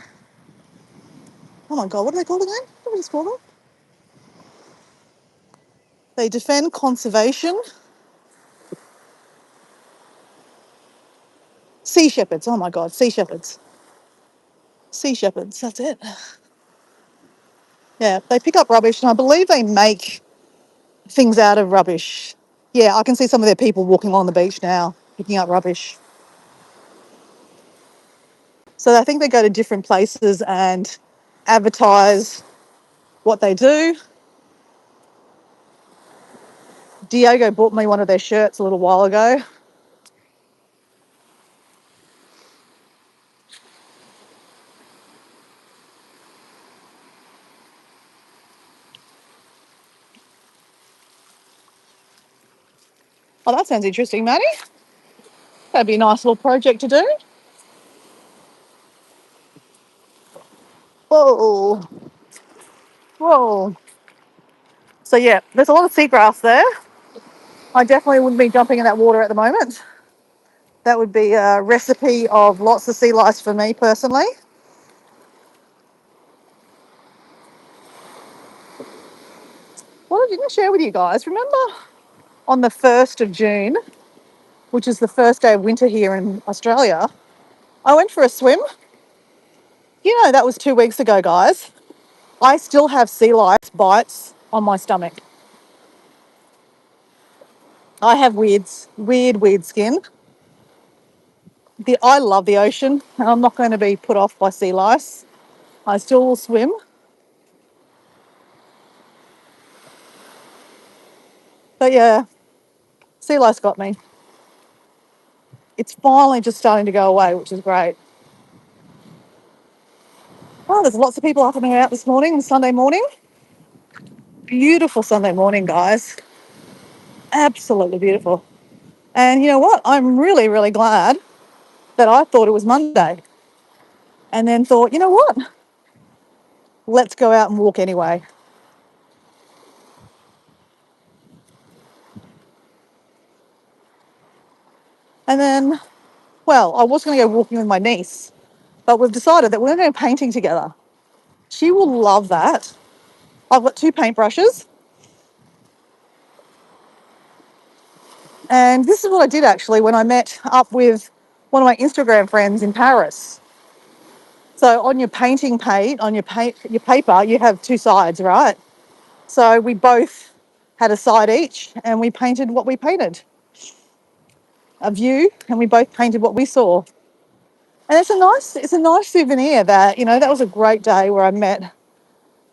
Oh my God, what are they called again? What do we just call them? They defend conservation. Sea shepherds. Oh my God, sea shepherds. Sea shepherds, that's it. Yeah, they pick up rubbish and I believe they make things out of rubbish. Yeah, I can see some of their people walking along the beach now, picking up rubbish. So I think they go to different places and advertise what they do. Diego bought me one of their shirts a little while ago. Oh, that sounds interesting, Maddie. That'd be a nice little project to do. Whoa, whoa. So yeah, there's a lot of seagrass there. I definitely wouldn't be jumping in that water at the moment. That would be a recipe of lots of sea lice for me personally. What did I share with you guys? Remember on the 1st of June, which is the first day of winter here in Australia, I went for a swim. You know, that was 2 weeks ago, guys. I still have sea lice bites on my stomach. I have weird skin. I love the ocean, and I'm not going to be put off by sea lice. I still will swim. But yeah, sea lice got me. It's finally just starting to go away, which is great. Oh, there's lots of people up and about this morning, Sunday morning. Beautiful Sunday morning, guys. Absolutely beautiful. And you know what? I'm really, really glad that I thought it was Monday and then thought, you know what? Let's go out and walk anyway. And then, well, I was going to go walking with my niece, but we've decided that we're going to go painting together. She will love that. I've got 2 paintbrushes. And this is what I did actually when I met up with one of my Instagram friends in Paris. So on your painting paint, on your paper, you have 2 sides, right? So we both had a side each and we painted what we painted. A view, and we both painted what we saw. And it's a nice souvenir that, that was a great day where I met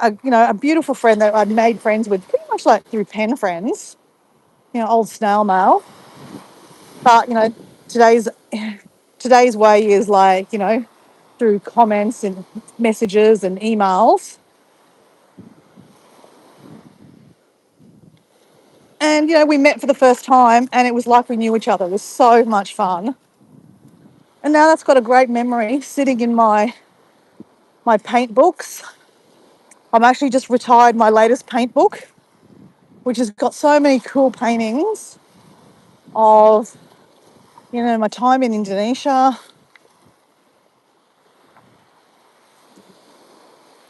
a beautiful friend that I'd made friends with pretty much like through pen friends, old snail mail. But, today's today's way is like, through comments and messages and emails. And, we met for the first time and it was like we knew each other. It was so much fun. And now that's got a great memory sitting in my paint books. I'm actually just retired my latest paint book, which has got so many cool paintings of, my time in Indonesia.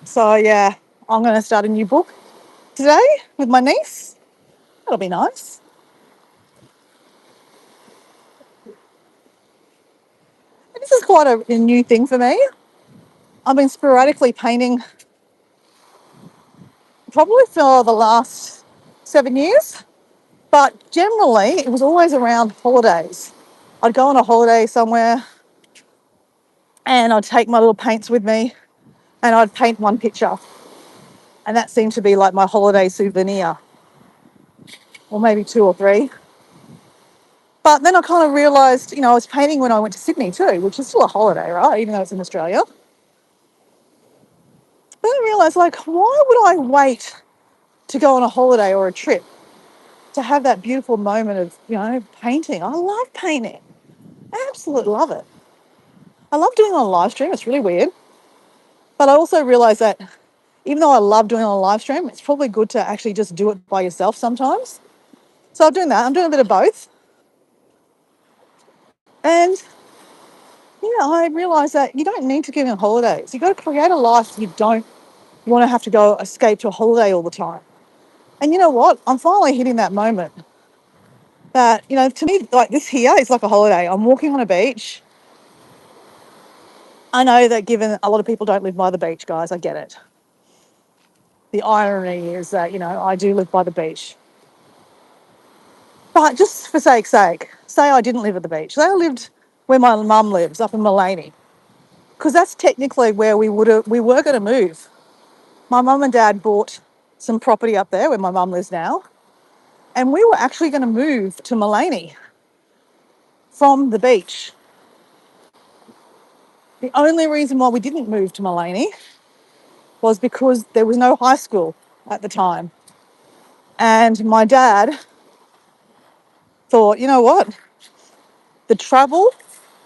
So yeah, I'm going to start a new book today with my niece. That'll be nice. And this is quite a new thing for me. I've been sporadically painting probably for the last 7 years, but generally it was always around holidays. I'd go on a holiday somewhere and I'd take my little paints with me and I'd paint one picture. And that seemed to be like my holiday souvenir, or maybe two or three. But then I kind of realised, I was painting when I went to Sydney too, which is still a holiday, right? Even though it's in Australia. Then I realised, like, why would I wait to go on a holiday or a trip to have that beautiful moment of, painting? I love painting. I absolutely love it. I love doing it on a live stream. It's really weird. But I also realised that even though I love doing it on a live stream, it's probably good to actually just do it by yourself sometimes. So I'm doing that. I'm doing a bit of both. And yeah, I realised that you don't need to give in holidays. You've got to create a life you don't want to have to go escape to a holiday all the time. And you know what? I'm finally hitting that moment that, to me, like this here is like a holiday. I'm walking on a beach. I know that given a lot of people don't live by the beach, guys, I get it. The irony is that, I do live by the beach. But just for sake's sake, say I didn't live at the beach. Say I lived where my mum lives, up in Mullaney, because that's technically where we were going to move. My mum and dad bought some property up there where my mum lives now, and we were actually going to move to Mullaney from the beach. The only reason why we didn't move to Mullaney was because there was no high school at the time. And my dad thought, you know what? The travel,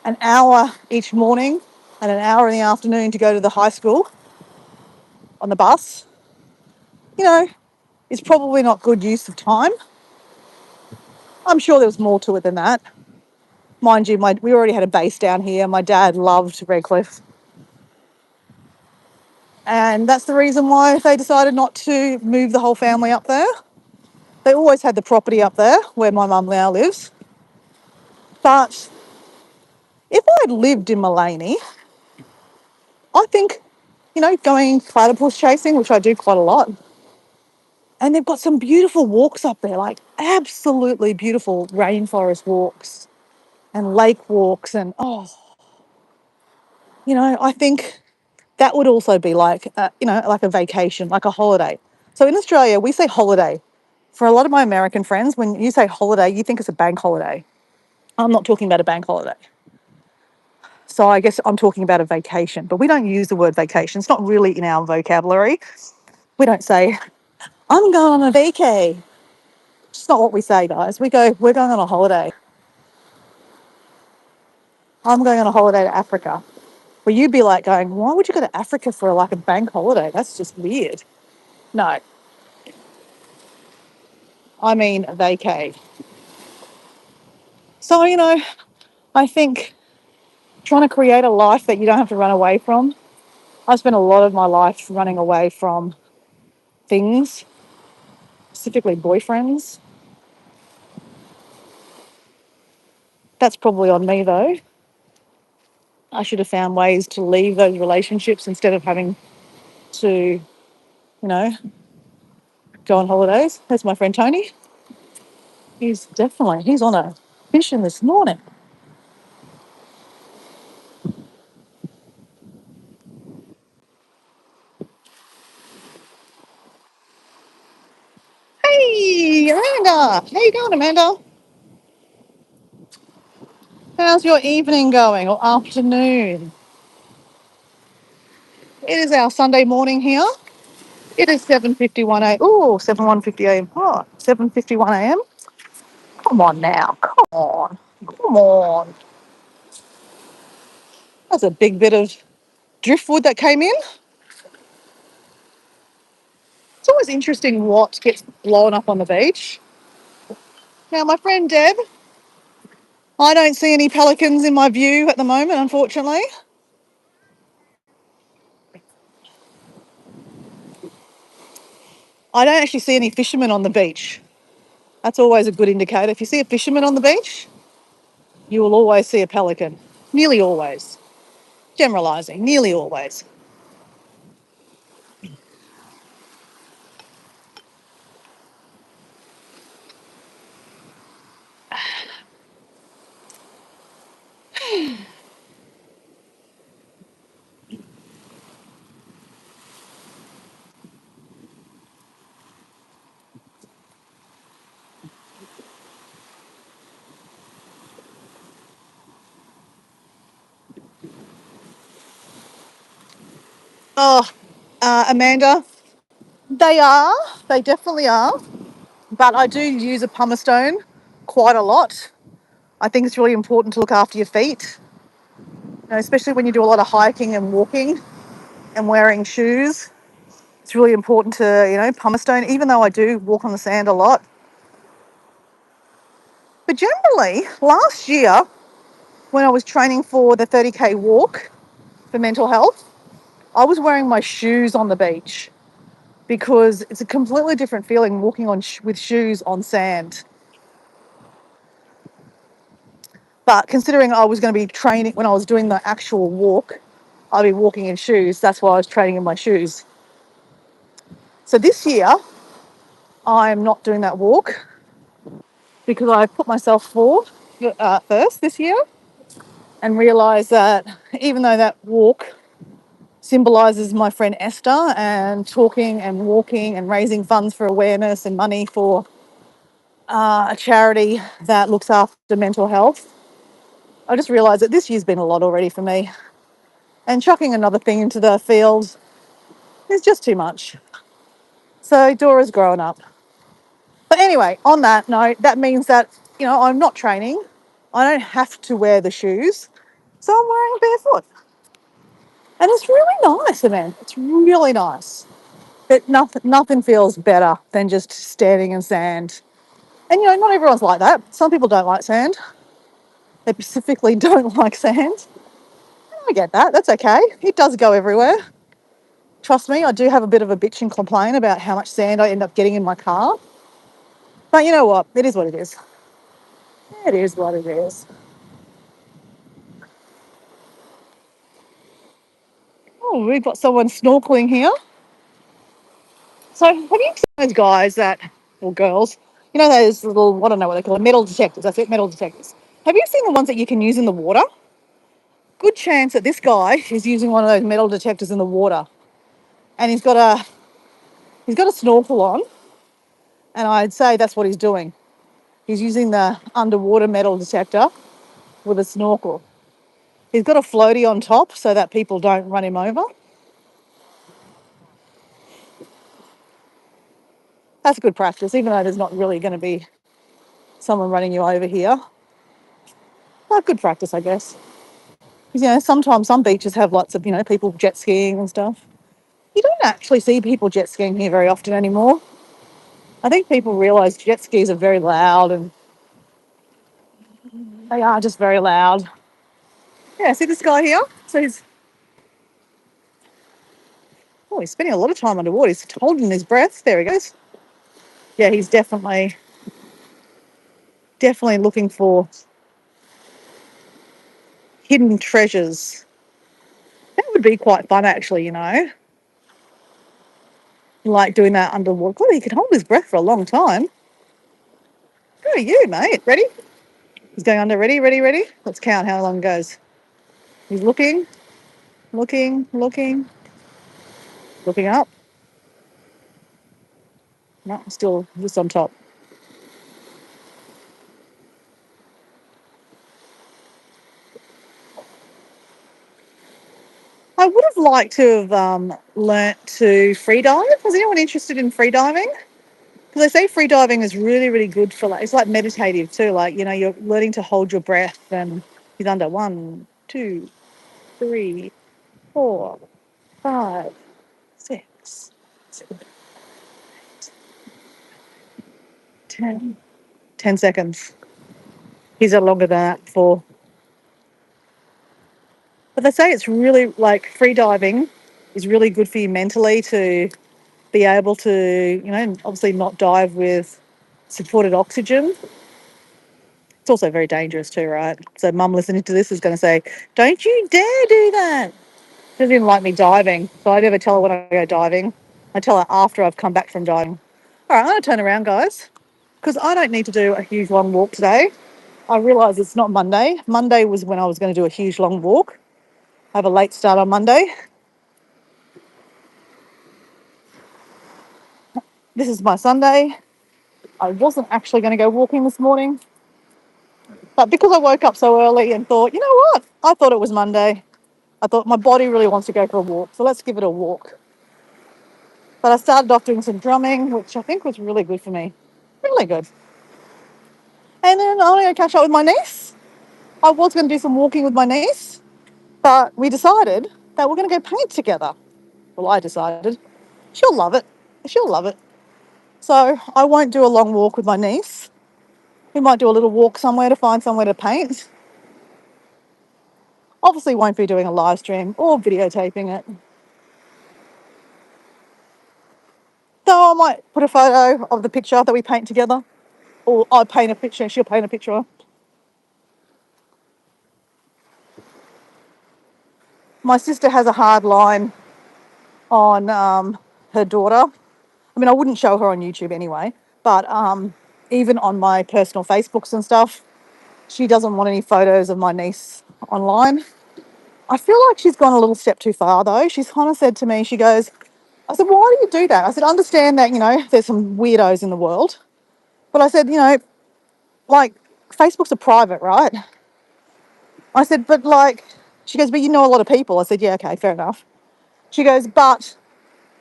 an hour each morning and an hour in the afternoon to go to the high school on the bus, is probably not good use of time. I'm sure there was more to it than that. Mind you, we already had a base down here. My dad loved Redcliffe. And that's the reason why they decided not to move the whole family up there. They always had the property up there where my mum now lives. But if I had lived in Mullaney, I think, going platypus chasing, which I do quite a lot, and they've got some beautiful walks up there, like absolutely beautiful rainforest walks and lake walks. And, I think that would also be like, like a vacation, like a holiday. So in Australia, we say holiday. For a lot of my American friends, when you say holiday, you think it's a bank holiday. I'm not talking about a bank holiday. So I guess I'm talking about a vacation, but we don't use the word vacation. It's not really in our vocabulary. We don't say, I'm going on a vacay. It's not what we say, guys. We go, we're going on a holiday. I'm going on a holiday to Africa. Well, you'd be like going, why would you go to Africa for like a bank holiday? That's just weird. No, I mean a vacay. So, I think trying to create a life that you don't have to run away from. I've spent a lot of my life running away from things, specifically boyfriends. That's probably on me though. I should have found ways to leave those relationships instead of having to, go on holidays. There's my friend Tony. He's on a mission this morning. Hey, Amanda. How you going, Amanda? How's your evening going or afternoon? It is our Sunday morning here. It is 7:51 a.m. Oh, 7:50 a.m. Oh, 7:51 a.m. Come on now. Come on. Come on. That's a big bit of driftwood that came in. It's always interesting what gets blown up on the beach. Now, my friend Deb, I don't see any pelicans in my view at the moment, unfortunately. I don't actually see any fishermen on the beach. That's always a good indicator. If you see a fisherman on the beach, you will always see a pelican. Nearly always. Generalising, nearly always. Oh, Amanda, they are. They definitely are. But I do use a pumice stone quite a lot. I think it's really important to look after your feet, especially when you do a lot of hiking and walking and wearing shoes. It's really important to, pumice stone, even though I do walk on the sand a lot. But generally, last year, when I was training for the 30K walk for mental health, I was wearing my shoes on the beach because it's a completely different feeling walking with shoes on sand. But considering I was going to be training when I was doing the actual walk, I'd be walking in shoes. That's why I was training in my shoes. So this year, I'm not doing that walk because I put myself forward first this year and realised that even though that walk symbolises my friend Esther and talking and walking and raising funds for awareness and money for a charity that looks after mental health, I just realised that this year's been a lot already for me. And chucking another thing into the field is just too much. So Dora's growing up. But anyway, on that note, that means that, I'm not training. I don't have to wear the shoes. So I'm wearing barefoot. And it's really nice, man. It's really nice. Nothing feels better than just standing in sand. And, not everyone's like that. Some people don't like sand. They specifically don't like sand. I get that. That's okay. It does go everywhere. Trust me, I do have a bit of a bitch and complain about how much sand I end up getting in my car. But you know what? It is what it is. It is what it is. Oh, we've got someone snorkeling here. So have you seen those guys or girls, those little, I don't know what they call them, metal detectors. That's it, metal detectors. Have you seen the ones that you can use in the water? Good chance that this guy is using one of those metal detectors in the water. And he's got a snorkel on, and I'd say that's what he's doing. He's using the underwater metal detector with a snorkel. He's got a floaty on top so that people don't run him over. That's good practice, even though there's not really going to be someone running you over here. But good practice, I guess. Because, sometimes some beaches have lots of, people jet skiing and stuff. You don't actually see people jet skiing here very often anymore. I think people realise jet skis are very loud, and they are just very loud. Yeah, see this guy here? So he's spending a lot of time underwater. He's holding his breath. There he goes. Yeah, he's definitely looking for hidden treasures. That would be quite fun, actually, like doing that underwater. God, he can hold his breath for a long time. Good are you, mate? Ready? He's going under. Ready, ready, ready. Let's count how long it goes. He's looking, looking, looking, looking up. No, still just on top. I would have liked to have learnt to free dive. Was anyone interested in free diving? Because they say free diving is really, really good for it's like meditative too. Like, you're learning to hold your breath, and he's under 1, 2, 3, 4, 5, 6, 7, 10. 10 seconds. He's had longer than that before. But they say it's really like free diving is really good for you mentally to be able to, obviously not dive with supported oxygen. It's also very dangerous too, right? So mum listening to this is going to say, don't you dare do that. She doesn't even like me diving. So I never tell her when I go diving. I tell her after I've come back from diving. All right, I'm going to turn around, guys, because I don't need to do a huge long walk today. I realise it's not Monday. Monday was when I was going to do a huge long walk. I have a late start on Monday. This is my Sunday. I wasn't actually going to go walking this morning, but because I woke up so early and thought, you know what? I thought it was Monday. I thought my body really wants to go for a walk, so let's give it a walk. But I started off doing some drumming, which I think was really good for me. Really good. And then I'm going to catch up with my niece. I was going to do some walking with my niece, but we decided that we're going to go paint together. Well, I decided. She'll love it. She'll love it. So I won't do a long walk with my niece. We might do a little walk somewhere to find somewhere to paint. Obviously won't be doing a live stream or videotaping it. Though I might put a photo of the picture that we paint together. Or I paint a picture and she'll paint a picture. My sister has a hard line on her daughter. I mean, I wouldn't show her on YouTube anyway, but even on my personal Facebooks and stuff, she doesn't want any photos of my niece online. I feel like she's gone a little step too far though. She's kind of said to me, she goes, I said, why do you do that? I said, understand that, there's some weirdos in the world. But I said, like, Facebook's a private, right? I said, but like, she goes, but you know a lot of people. I said, yeah, okay, fair enough. She goes, but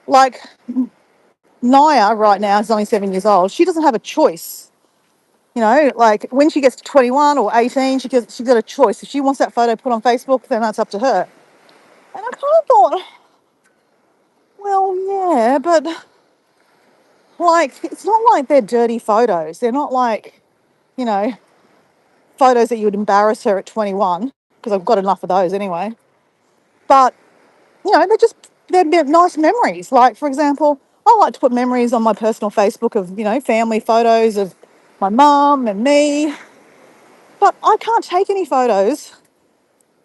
like, Naya right now is only 7 years old. She doesn't have a choice. Like when she gets to 21 or 18, she's got a choice. If she wants that photo put on Facebook, then that's up to her. And I kind of thought, well, yeah, but like, it's not like they're dirty photos. They're not like, you know, photos that you would embarrass her at 21, because I've got enough of those anyway. But, they're nice memories. Like, for example, I like to put memories on my personal Facebook of, family photos of my mum and me. But I can't take any photos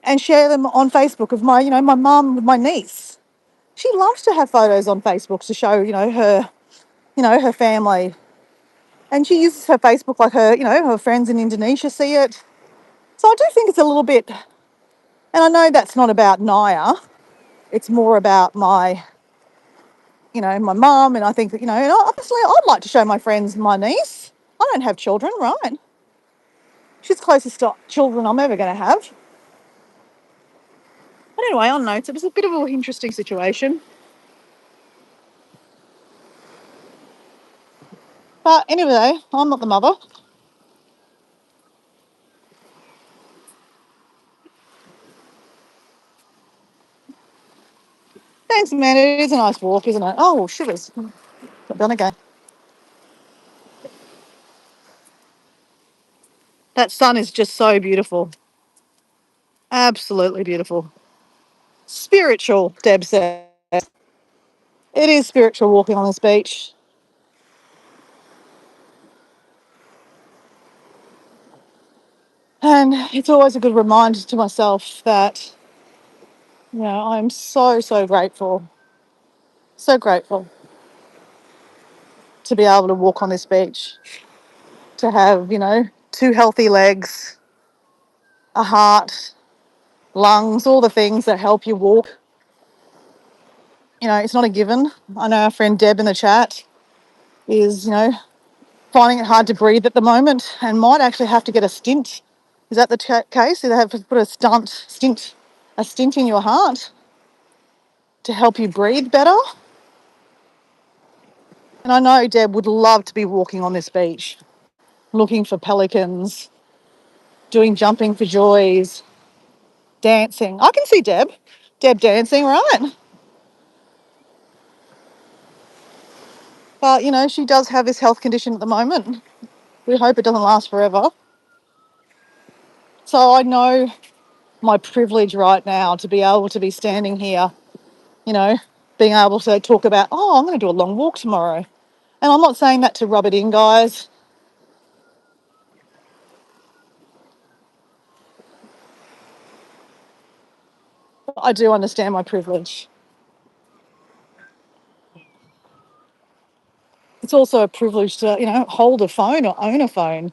and share them on Facebook of my mum with my niece. She loves to have photos on Facebook to show, her family. And she uses her Facebook like her friends in Indonesia see it. So I do think it's a little bit, and I know that's not about Naya. It's more about my mum. And I think that, and obviously I'd like to show my friends my niece. I don't have children, right? She's the closest to children I'm ever going to have. But anyway, on notes, it was a bit of an interesting situation. But anyway, I'm not the mother. Thanks, man. It is a nice walk, isn't it? Oh, sugars. Got done again. That sun is just so beautiful. Absolutely beautiful. Spiritual, Deb says. It is spiritual walking on this beach. And it's always a good reminder to myself that, I'm so, so grateful. So grateful to be able to walk on this beach, to have, two healthy legs, a heart, lungs, all the things that help you walk. It's not a given. I know our friend Deb in the chat is, finding it hard to breathe at the moment and might actually have to get a stint. Is that the case? Do they have to put a stint in your heart to help you breathe better? And I know Deb would love to be walking on this beach, looking for pelicans, doing jumping for joys, dancing. I can see Deb dancing, right? But, she does have this health condition at the moment. We hope it doesn't last forever. So I know my privilege right now to be able to be standing here, you know, being able to talk about, oh, I'm going to do a long walk tomorrow. And I'm not saying that to rub it in, guys. I do understand my privilege. It's also a privilege to, hold a phone or own a phone.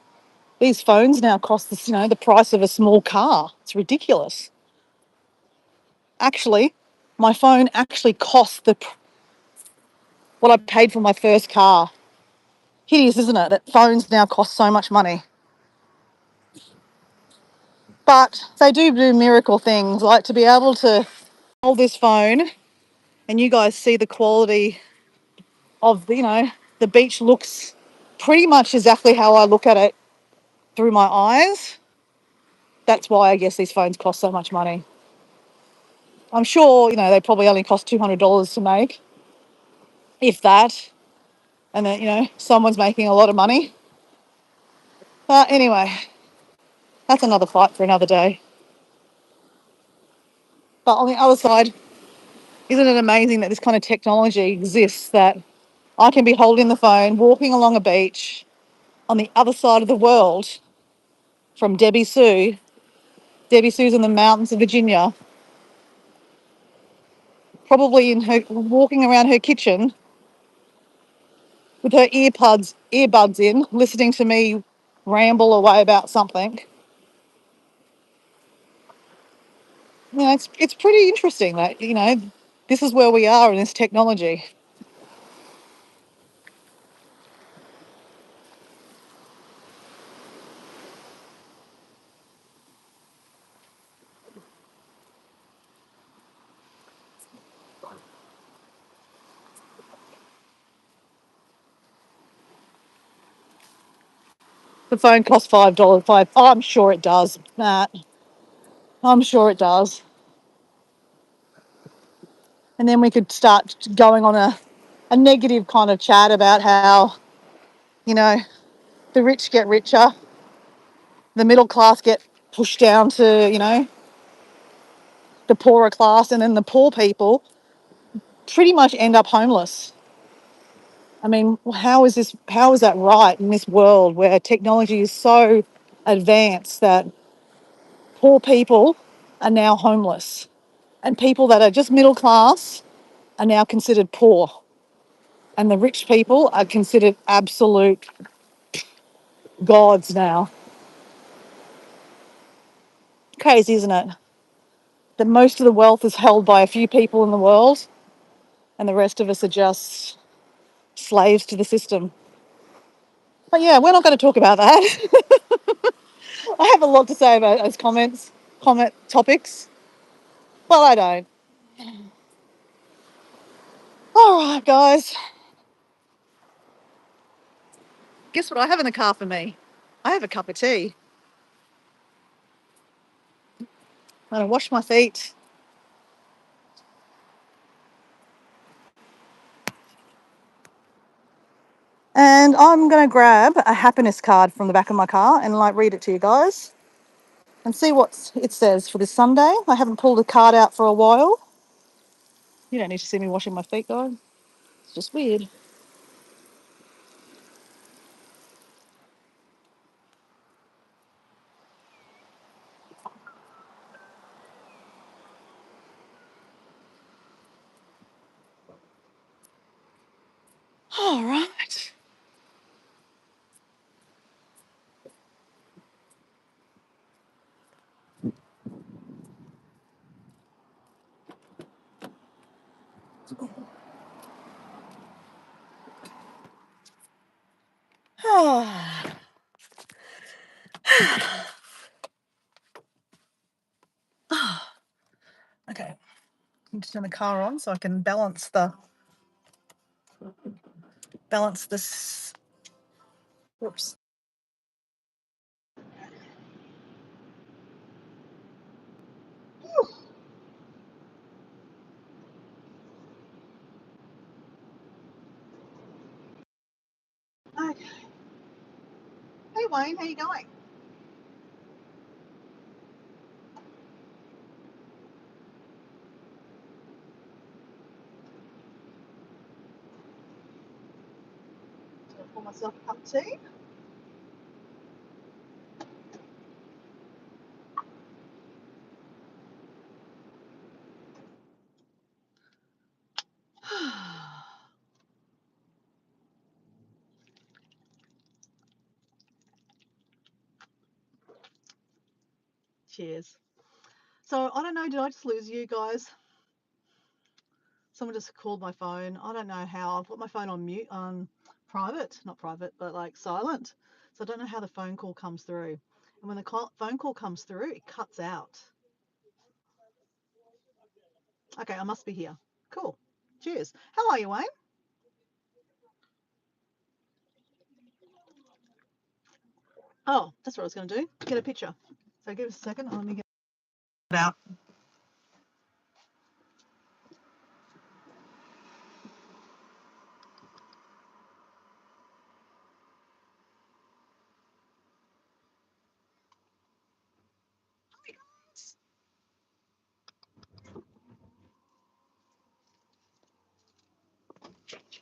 These phones now cost this, the price of a small car. It's ridiculous. Actually, my phone actually cost what I paid for my first car. Hideous, isn't it? That phones now cost so much money. But they do miracle things, like to be able to hold this phone and you guys see the quality of, the beach looks pretty much exactly how I look at it through my eyes. That's why I guess these phones cost so much money. I'm sure, they probably only cost $200 to make, if that. And then, someone's making a lot of money. But anyway, that's another fight for another day. But on the other side, isn't it amazing that this kind of technology exists, that I can be holding the phone, walking along a beach on the other side of the world from Debbie Sue. Debbie Sue's in the mountains of Virginia, probably walking around her kitchen with her earbuds in, listening to me ramble away about something. It's pretty interesting that, this is where we are in this technology. The phone costs $5. I'm sure it does, Matt. I'm sure it does. And then we could start going on a negative kind of chat about how, the rich get richer, the middle class get pushed down to, the poorer class, and then the poor people pretty much end up homeless. I mean, how is that right in this world where technology is so advanced that poor people are now homeless and people that are just middle class are now considered poor, and the rich people are considered absolute gods now? Crazy, isn't it? That most of the wealth is held by a few people in the world and the rest of us are just slaves to the system. But yeah, we're not going to talk about that. I have a lot to say about those comment topics. Well, I don't. All right, guys. Guess what I have in the car for me? I have a cup of tea. I'm going to wash my feet. And I'm going to grab a happiness card from the back of my car and read it to you guys and see what it says for this Sunday. I haven't pulled a card out for a while. You don't need to see me washing my feet, guys. It's just weird. All right. Okay. I'm just turn the car on so I can balance this. Whoops. Okay. Hey Wayne, how you going? Gonna pour myself a cup of tea. Cheers. So I don't know, did I just lose you guys? Someone just called my phone. I don't know how. I've put my phone on mute, on private, not private, but like silent. So I don't know how the phone call comes through. And when the phone call comes through, it cuts out. Okay, I must be here. Cool. Cheers. How are you, Wayne? Oh, that's what I was going to do. Get a picture. So give us a second. Let me get it out.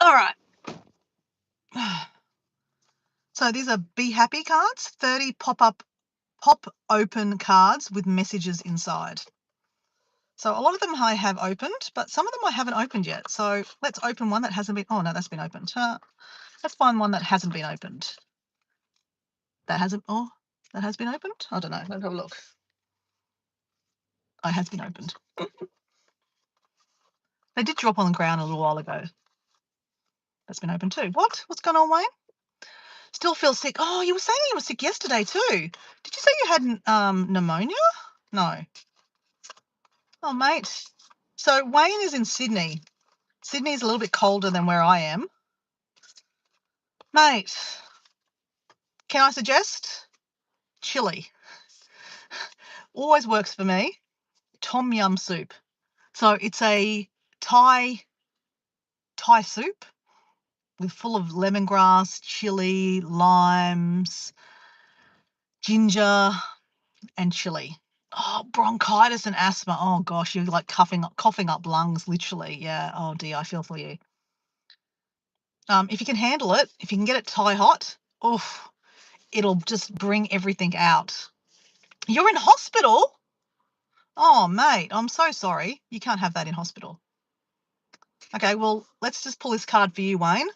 All right. So these are Be Happy cards, 30 pop open cards with messages inside. So a lot of them I have opened, but some of them I haven't opened yet. So let's open one that hasn't been. Oh, no, that's been opened. Let's find one that hasn't been opened. That has been opened? I don't know. Let's have a look. Oh, it has been opened. They did drop on the ground a little while ago. That's been opened too. What? What's going on, Wayne? Still feel sick. Oh, you were saying you were sick yesterday too. Did you say you had pneumonia? No. Oh, mate. So Wayne is in Sydney. Sydney's a little bit colder than where I am. Mate, can I suggest chili? Always works for me. Tom yum soup. So it's a Thai soup with full of lemongrass, chili, limes, ginger, and chili. Oh, bronchitis and asthma. Oh gosh, you're like coughing up lungs, literally. Yeah. Oh dear, I feel for you. If you can handle it, if you can get it Thai hot, oof, it'll just bring everything out. You're in hospital? Oh, mate, I'm so sorry. You can't have that in hospital. Okay, well, let's just pull this card for you, Wayne.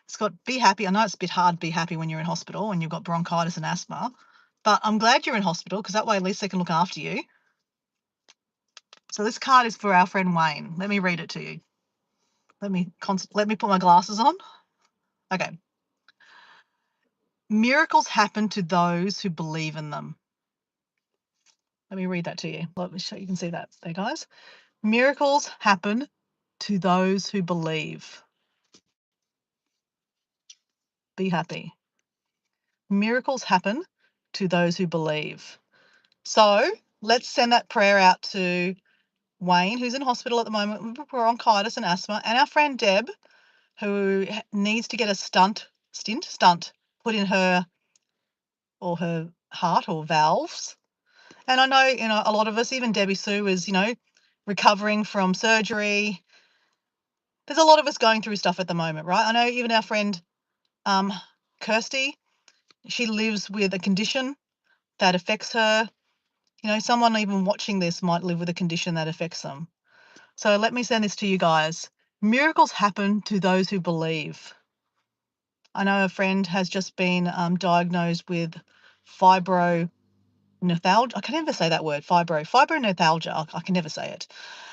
It's got Be Happy. I know it's a bit hard to be happy when you're in hospital and you've got bronchitis and asthma, but I'm glad you're in hospital because that way at least they can look after you. So this card is for our friend Wayne. Let me read it to you. Let me put my glasses on. Okay. Miracles happen to those who believe in them. Let me read that to you. Let me show you can see that there, guys. Miracles happen to those who believe. Be happy. Miracles happen to those who believe. So let's send that prayer out to Wayne, who's in hospital at the moment with bronchitis and asthma, and our friend Deb, who needs to get a stunt put in her heart or valves. And I know, a lot of us, even Debbie Sue is, recovering from surgery. There's a lot of us going through stuff at the moment, right? I know even our friend Kirsty, she lives with a condition that affects her. Someone even watching this might live with a condition that affects them. So let me send this to you guys. Miracles happen to those who believe. I know a friend has just been diagnosed with fibroneuropathy. I can never say that word, fibroneuropathy. I can never say it.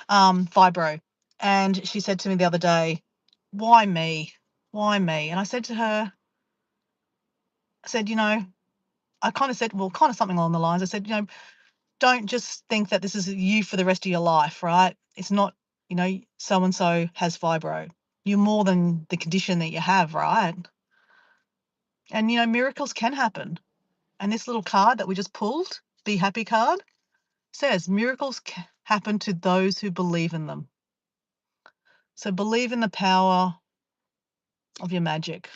Fibro. And she said to me the other day, why me? Why me? And I said to her, I kind of said, kind of something along the lines. I said, don't just think that this is you for the rest of your life, right? It's not, so-and-so has fibro. You're more than the condition that you have, right? And, miracles can happen. And this little card that we just pulled, Be Happy card, says miracles happen to those who believe in them. So believe in the power of your magic.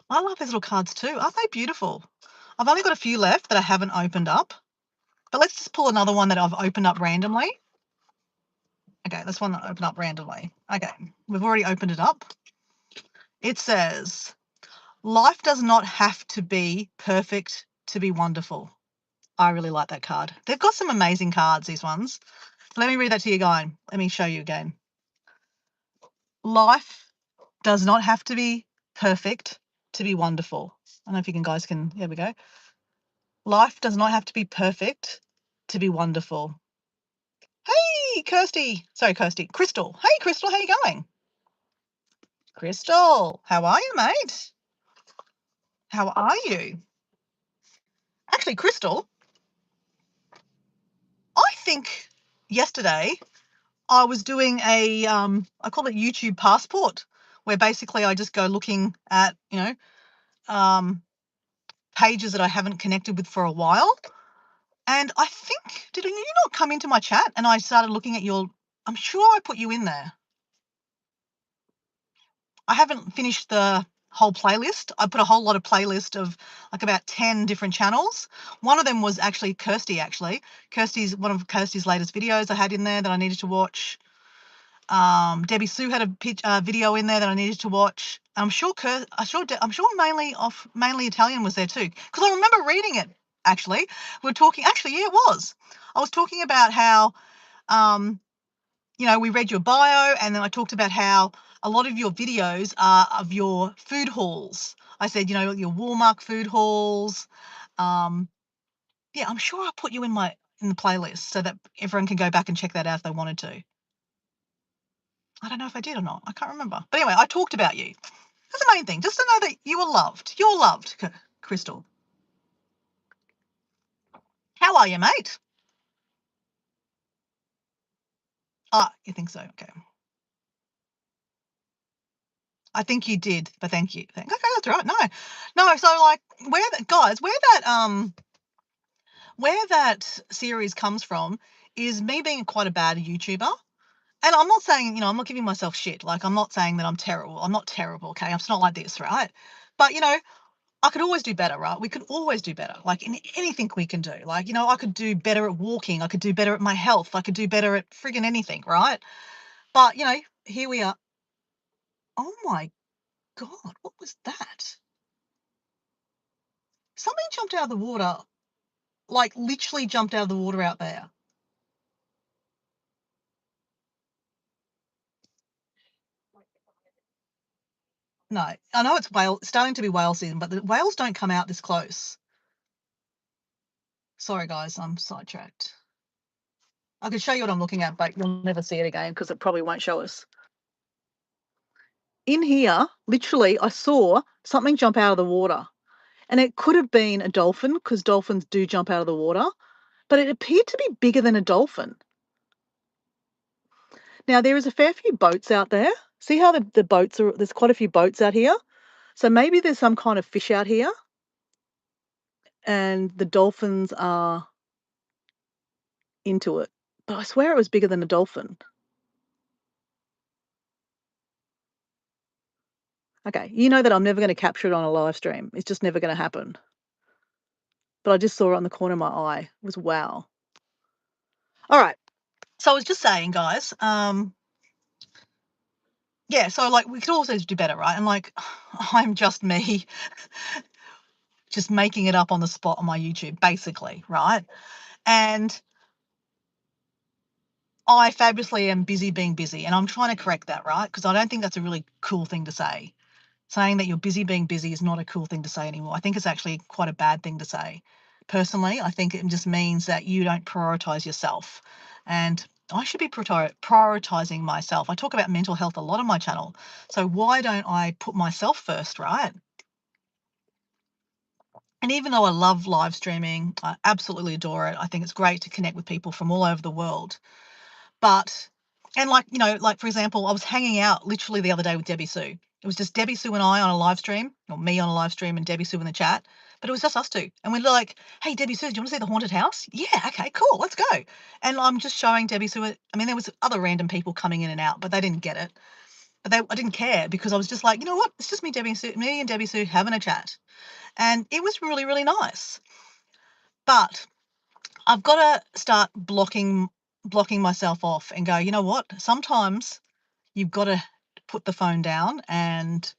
I love these little cards too. Aren't they beautiful? I've only got a few left that I haven't opened up. But let's just pull another one that I've opened up randomly. Okay, this one that I opened up randomly. Okay, we've already opened it up. It says, life does not have to be perfect to be wonderful. I really like that card. They've got some amazing cards, these ones. Let me read that to you again. Let me show you again. Life does not have to be perfect to be wonderful. I don't know if you guys can, there we go. Life does not have to be perfect to be wonderful. Hey, Crystal. Hey, Crystal, how you going? Crystal, how are you, mate? How are you? Actually, Crystal, I think yesterday I was doing I call it YouTube Passport, where basically I just go looking at, pages that I haven't connected with for a while. And I think, did you not come into my chat and I started looking at I'm sure I put you in there. I haven't finished the whole playlist. I put a whole lot of playlist of like about 10 different channels. One of them was actually Kirsty, one of Kirsty's latest videos I had in there that I needed to watch. Debbie Sue had a video in there that I needed to watch. I'm sure mainly Italian was there too, because I remember reading it. Actually, we were talking. Actually, yeah, it was. I was talking about how, we read your bio, and then I talked about how a lot of your videos are of your food hauls. I said, your Walmart food hauls. Yeah, I'm sure I put you in the playlist so that everyone can go back and check that out if they wanted to. I don't know if I did or not. I can't remember. But anyway, I talked about you. That's the main thing. Just to know that you were loved. You're loved, Crystal. How are you, mate? You think so? Okay. I think you did, but thank you. Okay, that's right. No. So like, where that series comes from is me being quite a bad YouTuber. And I'm not saying, I'm not giving myself shit. Like, I'm not saying that I'm terrible. I'm not terrible, okay? It's not like this, right? But, I could always do better, right? We could always do better. Like, in anything we can do. Like, I could do better at walking. I could do better at my health. I could do better at friggin' anything, right? But, here we are. Oh, my God. What was that? Something jumped out of the water. Like, literally jumped out of the water out there. No, I know it's starting to be whale season, but the whales don't come out this close. Sorry, guys, I'm sidetracked. I could show you what I'm looking at, but you'll never see it again because it probably won't show us. In here, literally, I saw something jump out of the water. And it could have been a dolphin because dolphins do jump out of the water, but it appeared to be bigger than a dolphin. Now, there is a fair few boats out there. See how the boats are, there's quite a few boats out here. So maybe there's some kind of fish out here and the dolphins are into it. But I swear it was bigger than a dolphin. Okay, you know that I'm never going to capture it on a live stream. It's just never going to happen. But I just saw it on the corner of my eye. It was wow. All right. So I was just saying, guys, yeah, so like we could also do better, right? And like I'm just me just making it up on the spot on my YouTube, basically, right? And I fabulously am busy being busy, and I'm trying to correct that, right? Because I don't think that's a really cool thing to say. Saying that you're busy being busy is not a cool thing to say anymore. I think it's actually quite a bad thing to say. Personally, I think it just means that you don't prioritize yourself. And I should be prioritizing myself. I talk about mental health a lot on my channel. So why don't I put myself first, right? And even though I love live streaming, I absolutely adore it. I think it's great to connect with people from all over the world. But, and like, for example, I was hanging out literally the other day with Debbie Sue. It was just Debbie Sue and I on a live stream, or me on a live stream and Debbie Sue in the chat. But it was just us two. And we're like, hey, Debbie Sue, do you want to see the haunted house? Yeah, okay, cool, let's go. And I'm just showing Debbie Sue it. I mean, there was other random people coming in and out, but they didn't get it. But I didn't care because I was just like, you know what? It's just me and Debbie Sue having a chat. And it was really, really nice. But I've got to start blocking myself off and go, you know what? Sometimes you've got to put the phone down and,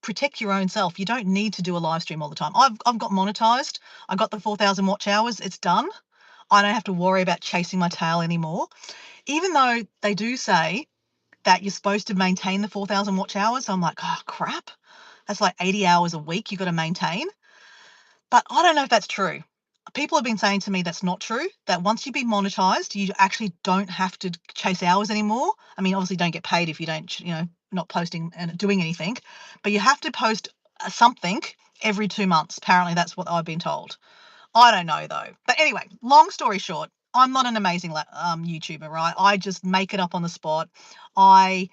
protect your own self. You don't need to do a live stream all the time. I've got monetized. I got the 4,000 watch hours. It's done. I don't have to worry about chasing my tail anymore. Even though they do say that you're supposed to maintain the 4,000 watch hours, I'm like, oh, crap. That's like 80 hours a week you've got to maintain. But I don't know if that's true. people have been saying to me that's not true, that once you be monetized, you actually don't have to chase hours anymore. I mean, obviously don't get paid if you don't, not posting and doing anything, but you have to post something every 2 months. Apparently that's what I've been told. I don't know though. But anyway, long story short, I'm not an amazing YouTuber, right? I just make it up on the spot. I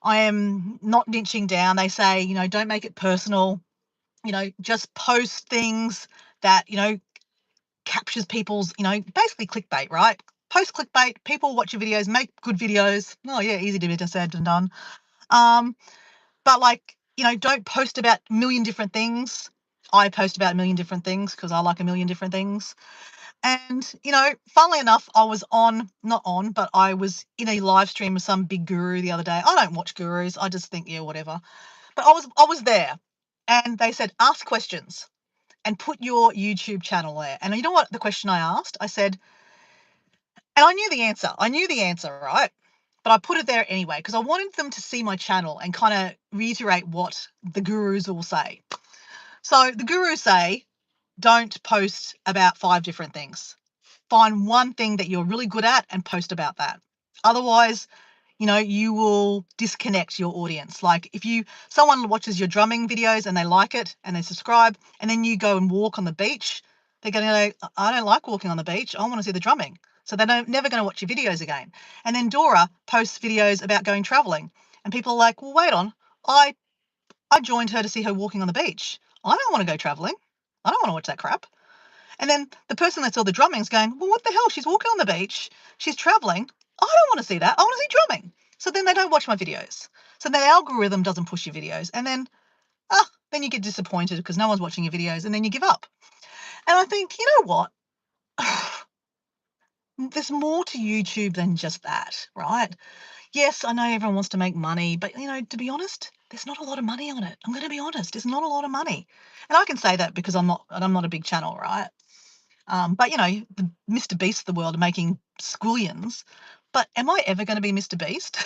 am not niching down. They say, don't make it personal. Just post things that, captures people's, basically clickbait, right? Post clickbait, people watch your videos, make good videos. Oh yeah, easy to be said and done. But like, don't post about a million different things. I post about a million different things because I like a million different things. And, funnily enough, I was but I was in a live stream with some big guru the other day. I don't watch gurus. I just think, yeah, whatever. But I was there and they said, ask questions and put your YouTube channel there. And you know what the question I asked? I said, and I knew the answer. Right? But I put it there anyway because I wanted them to see my channel and kind of reiterate what the gurus will say. So the gurus say, don't post about 5 different things. Find one thing that you're really good at and post about that. Otherwise, you will disconnect your audience. Like if someone watches your drumming videos and they like it and they subscribe, and then you go and walk on the beach, they're going to go, I don't like walking on the beach. I want to see the drumming. So they're never going to watch your videos again. And then Dora posts videos about going traveling, and people are like, well, wait on, I joined her to see her walking on the beach. I don't want to go traveling. I don't want to watch that crap. And then the person that saw the drumming is going, well, what the hell? She's walking on the beach. She's traveling. I don't want to see that. I want to see drumming. So then they don't watch my videos. So the algorithm doesn't push your videos. And then, then you get disappointed because no one's watching your videos and then you give up. And I think, you know what? There's more to YouTube than just that, right? Yes, I know everyone wants to make money, but, to be honest, there's not a lot of money on it. I'm going to be honest. There's not a lot of money. And I can say that because I'm not a big channel, right? But the Mr. Beast of the world are making squillions. But am I ever going to be Mr. Beast?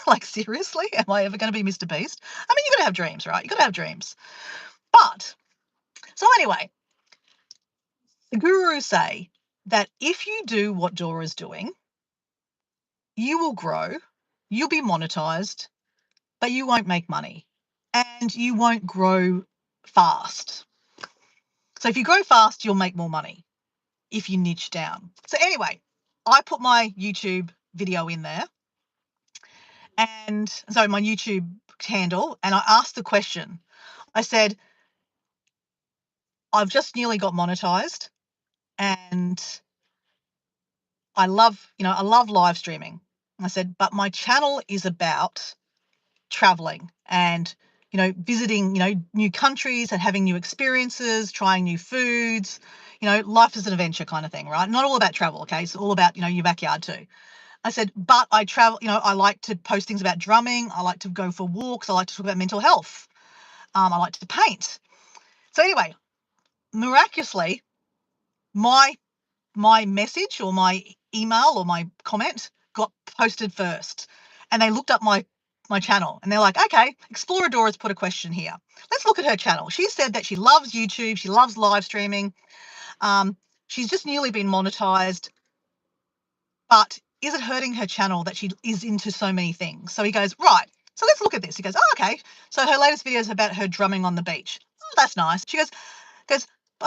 Like seriously, am I ever going to be Mr. Beast? I mean, you got to have dreams, right? You got to have dreams. But so anyway, the gurus say that if you do what Dora's doing, you will grow, you'll be monetized, but you won't make money, and you won't grow fast. So if you grow fast, you'll make more money if you niche down. So anyway, I put my YouTube video in there, and so my YouTube handle, and I asked the question. I said, I've just nearly got monetized and I love live streaming. I said, but my channel is about traveling and, visiting, new countries and having new experiences, trying new foods, life is an adventure kind of thing, right? Not all about travel, okay? It's all about, your backyard too. I said, but I travel, I like to post things about drumming. I like to go for walks. I like to talk about mental health. I like to paint. So anyway, miraculously, my message or my email or my comment got posted first. And they looked up my channel and they're like, okay, Exploradora's put a question here. Let's look at her channel. She said that she loves YouTube. She loves live streaming. She's just newly been monetized. But is it hurting her channel that she is into so many things? So he goes, right, so let's look at this. He goes, oh, okay. So her latest video is about her drumming on the beach. Oh, that's nice. She goes,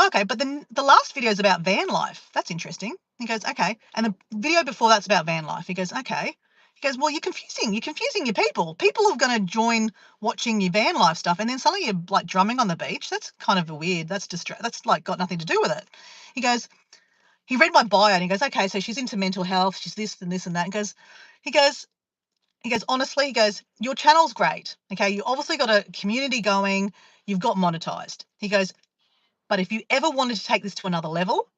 okay, but then the last video is about van life. That's interesting. He goes, okay. And the video before that's about van life. He goes, okay. He goes, well, you're confusing your people. People are going to join watching your van life stuff, and then suddenly you're like drumming on the beach. That's kind of weird. That's like got nothing to do with it. He goes, he read my bio and he goes, okay, so she's into mental health, she's this and this and that. And he goes, honestly, he goes, your channel's great. Okay, you obviously got a community going, you've got monetized. He goes, but if you ever wanted to take this to another level,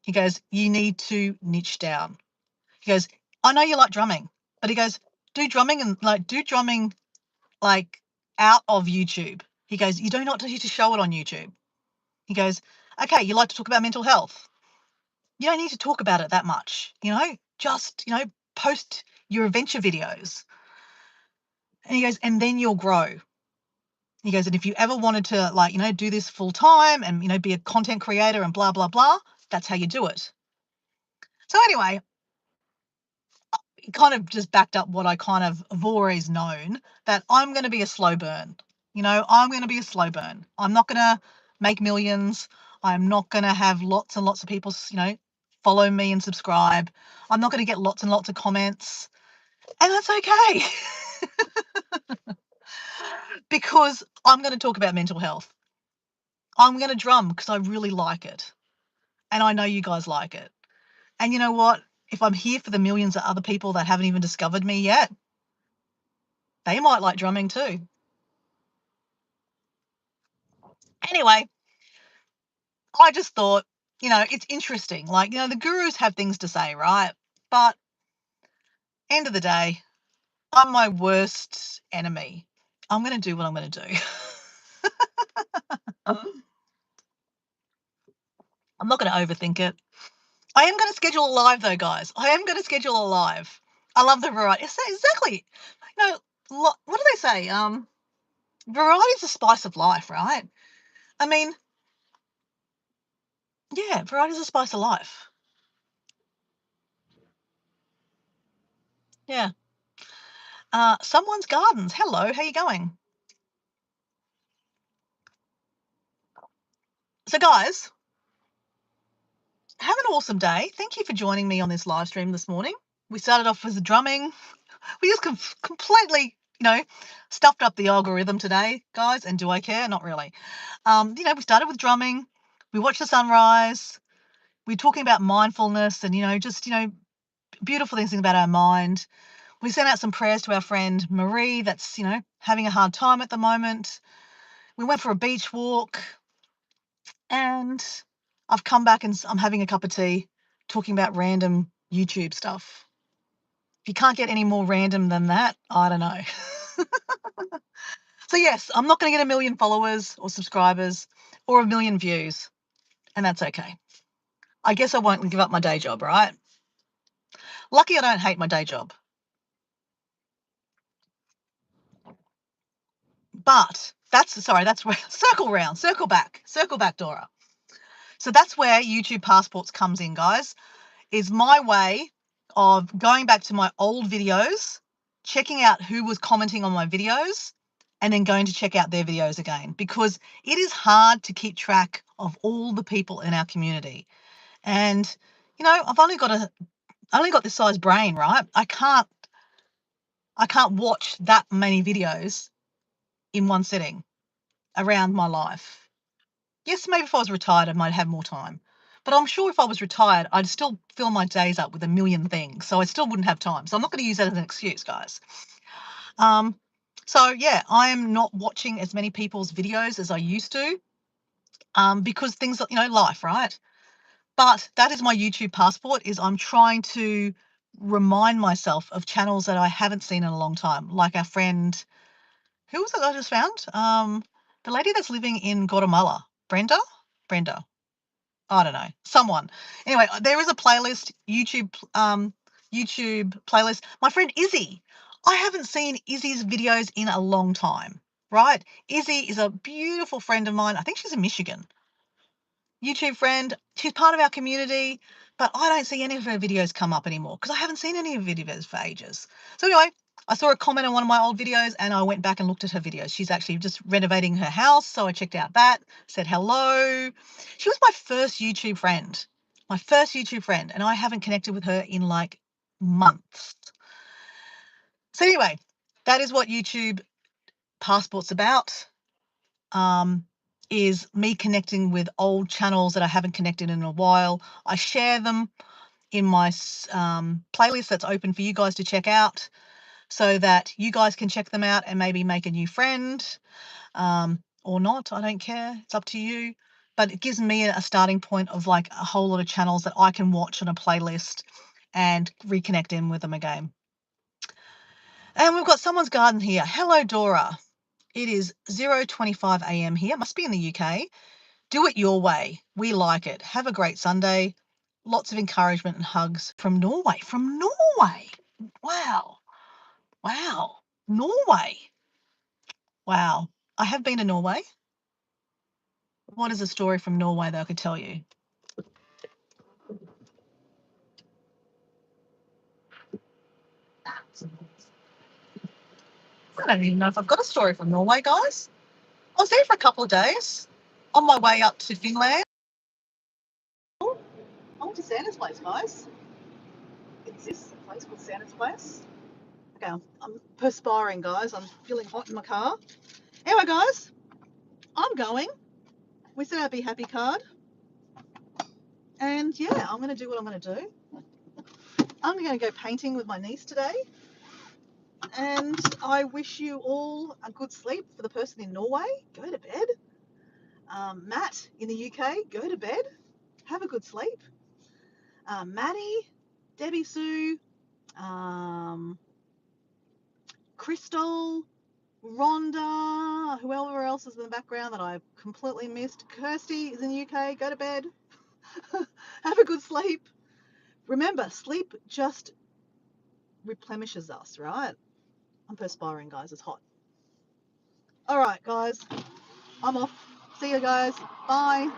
he goes, you need to niche down. He goes, I know you like drumming, but he goes, do drumming out of YouTube. He goes, you do not need to show it on YouTube. He goes, okay, you like to talk about mental health. You don't need to talk about it that much, just, post your adventure videos. And he goes, and then you'll grow. He goes, and if you ever wanted to do this full time and, be a content creator and blah, blah, blah, That's how you do it. So anyway, it kind of just backed up what I kind of have always known, that I'm going to be a slow burn. I'm going to be a slow burn. I'm not going to make millions. I'm not going to have lots and lots of people, follow me and subscribe. I'm not going to get lots and lots of comments. And that's okay. Because I'm going to talk about mental health. I'm going to drum because I really like it. And I know you guys like it. And you know what? If I'm here for the millions of other people that haven't even discovered me yet, they might like drumming too. Anyway, I just thought, it's interesting. Like, the gurus have things to say, right? But end of the day, I'm my worst enemy. I'm going to do what I'm going to do. I'm not going to overthink it. I am going to schedule a live though, guys. I am going to schedule a live. I love the variety. Exactly. What do they say? Variety is the spice of life, right? I mean, yeah, variety is the spice of life. Yeah. Someone's Gardens. Hello, how you going? So, guys, have an awesome day. Thank you for joining me on this live stream this morning. We started off with the drumming. We just completely, stuffed up the algorithm today, guys. And do I care? Not really. We started with drumming. We watched the sunrise. We're talking about mindfulness and, beautiful things about our mind. We sent out some prayers to our friend Marie that's, having a hard time at the moment. We went for a beach walk. And I've come back and I'm having a cup of tea talking about random YouTube stuff. If you can't get any more random than that, I don't know. So yes, I'm not going to get 1 million followers or subscribers or 1 million views. And that's okay. I guess I won't give up my day job, right? Lucky I don't hate my day job. But that's where, circle back, Dora. So that's where YouTube Passports comes in, guys, is my way of going back to my old videos, checking out who was commenting on my videos, and then going to check out their videos again, because it is hard to keep track of all the people in our community. And, I've only got this size brain, right? I can't watch that many videos in one sitting around my life. Yes, maybe if I was retired, I might have more time. But I'm sure if I was retired, I'd still fill my days up with 1 million things. So I still wouldn't have time. So I'm not going to use that as an excuse, guys. So yeah, I am not watching as many people's videos as I used to, because things, life, right? But that is my YouTube passport, is I'm trying to remind myself of channels that I haven't seen in a long time. Like our friend, who was it I just found? The lady that's living in Guatemala, Brenda. I don't know, someone. Anyway, there is a playlist, YouTube playlist. My friend Izzy. I haven't seen Izzy's videos in a long time, right? Izzy is a beautiful friend of mine. I think she's in Michigan. YouTube friend. She's part of our community, but I don't see any of her videos come up anymore because I haven't seen any of her videos for ages. So anyway, I saw a comment on one of my old videos and I went back and looked at her videos. She's actually just renovating her house, so I checked out that, said hello. She was my first YouTube friend. And I haven't connected with her in like months. So anyway, that is what YouTube Passport's about. Is me connecting with old channels that I haven't connected in a while. I share them in my playlist that's open for you guys to check out, so that you guys can check them out and maybe make a new friend, or not. I don't care. It's up to you. But it gives me a starting point of like a whole lot of channels that I can watch on a playlist and reconnect in with them again. And we've got Someone's Garden here. Hello, Dora. It is 0:25 a.m. here. Must be in the UK. Do it your way. We like it. Have a great Sunday. Lots of encouragement and hugs from Norway. From Norway. Wow. Norway. Wow. I have been to Norway. What is a story from Norway that I could tell you? I don't even know if I've got a story from Norway, guys. I was there for a couple of days on my way up to Finland. I went to Santa's place, guys. It's this place called Santa's place. Okay, I'm perspiring, guys. I'm feeling hot in my car. Anyway, guys, I'm going. We sent our Be Happy card. And yeah, I'm going to do what I'm going to do. I'm going to go painting with my niece today. And I wish you all a good sleep. For the person in Norway, go to bed. Matt in the UK, go to bed. Have a good sleep. Maddie, Debbie Sue, Crystal, Rhonda, whoever else is in the background that I completely missed. Kirsty is in the UK, go to bed. Have a good sleep. Remember, sleep just replenishes us, right? I'm perspiring, guys. It's hot. All right, guys. I'm off. See you guys. Bye.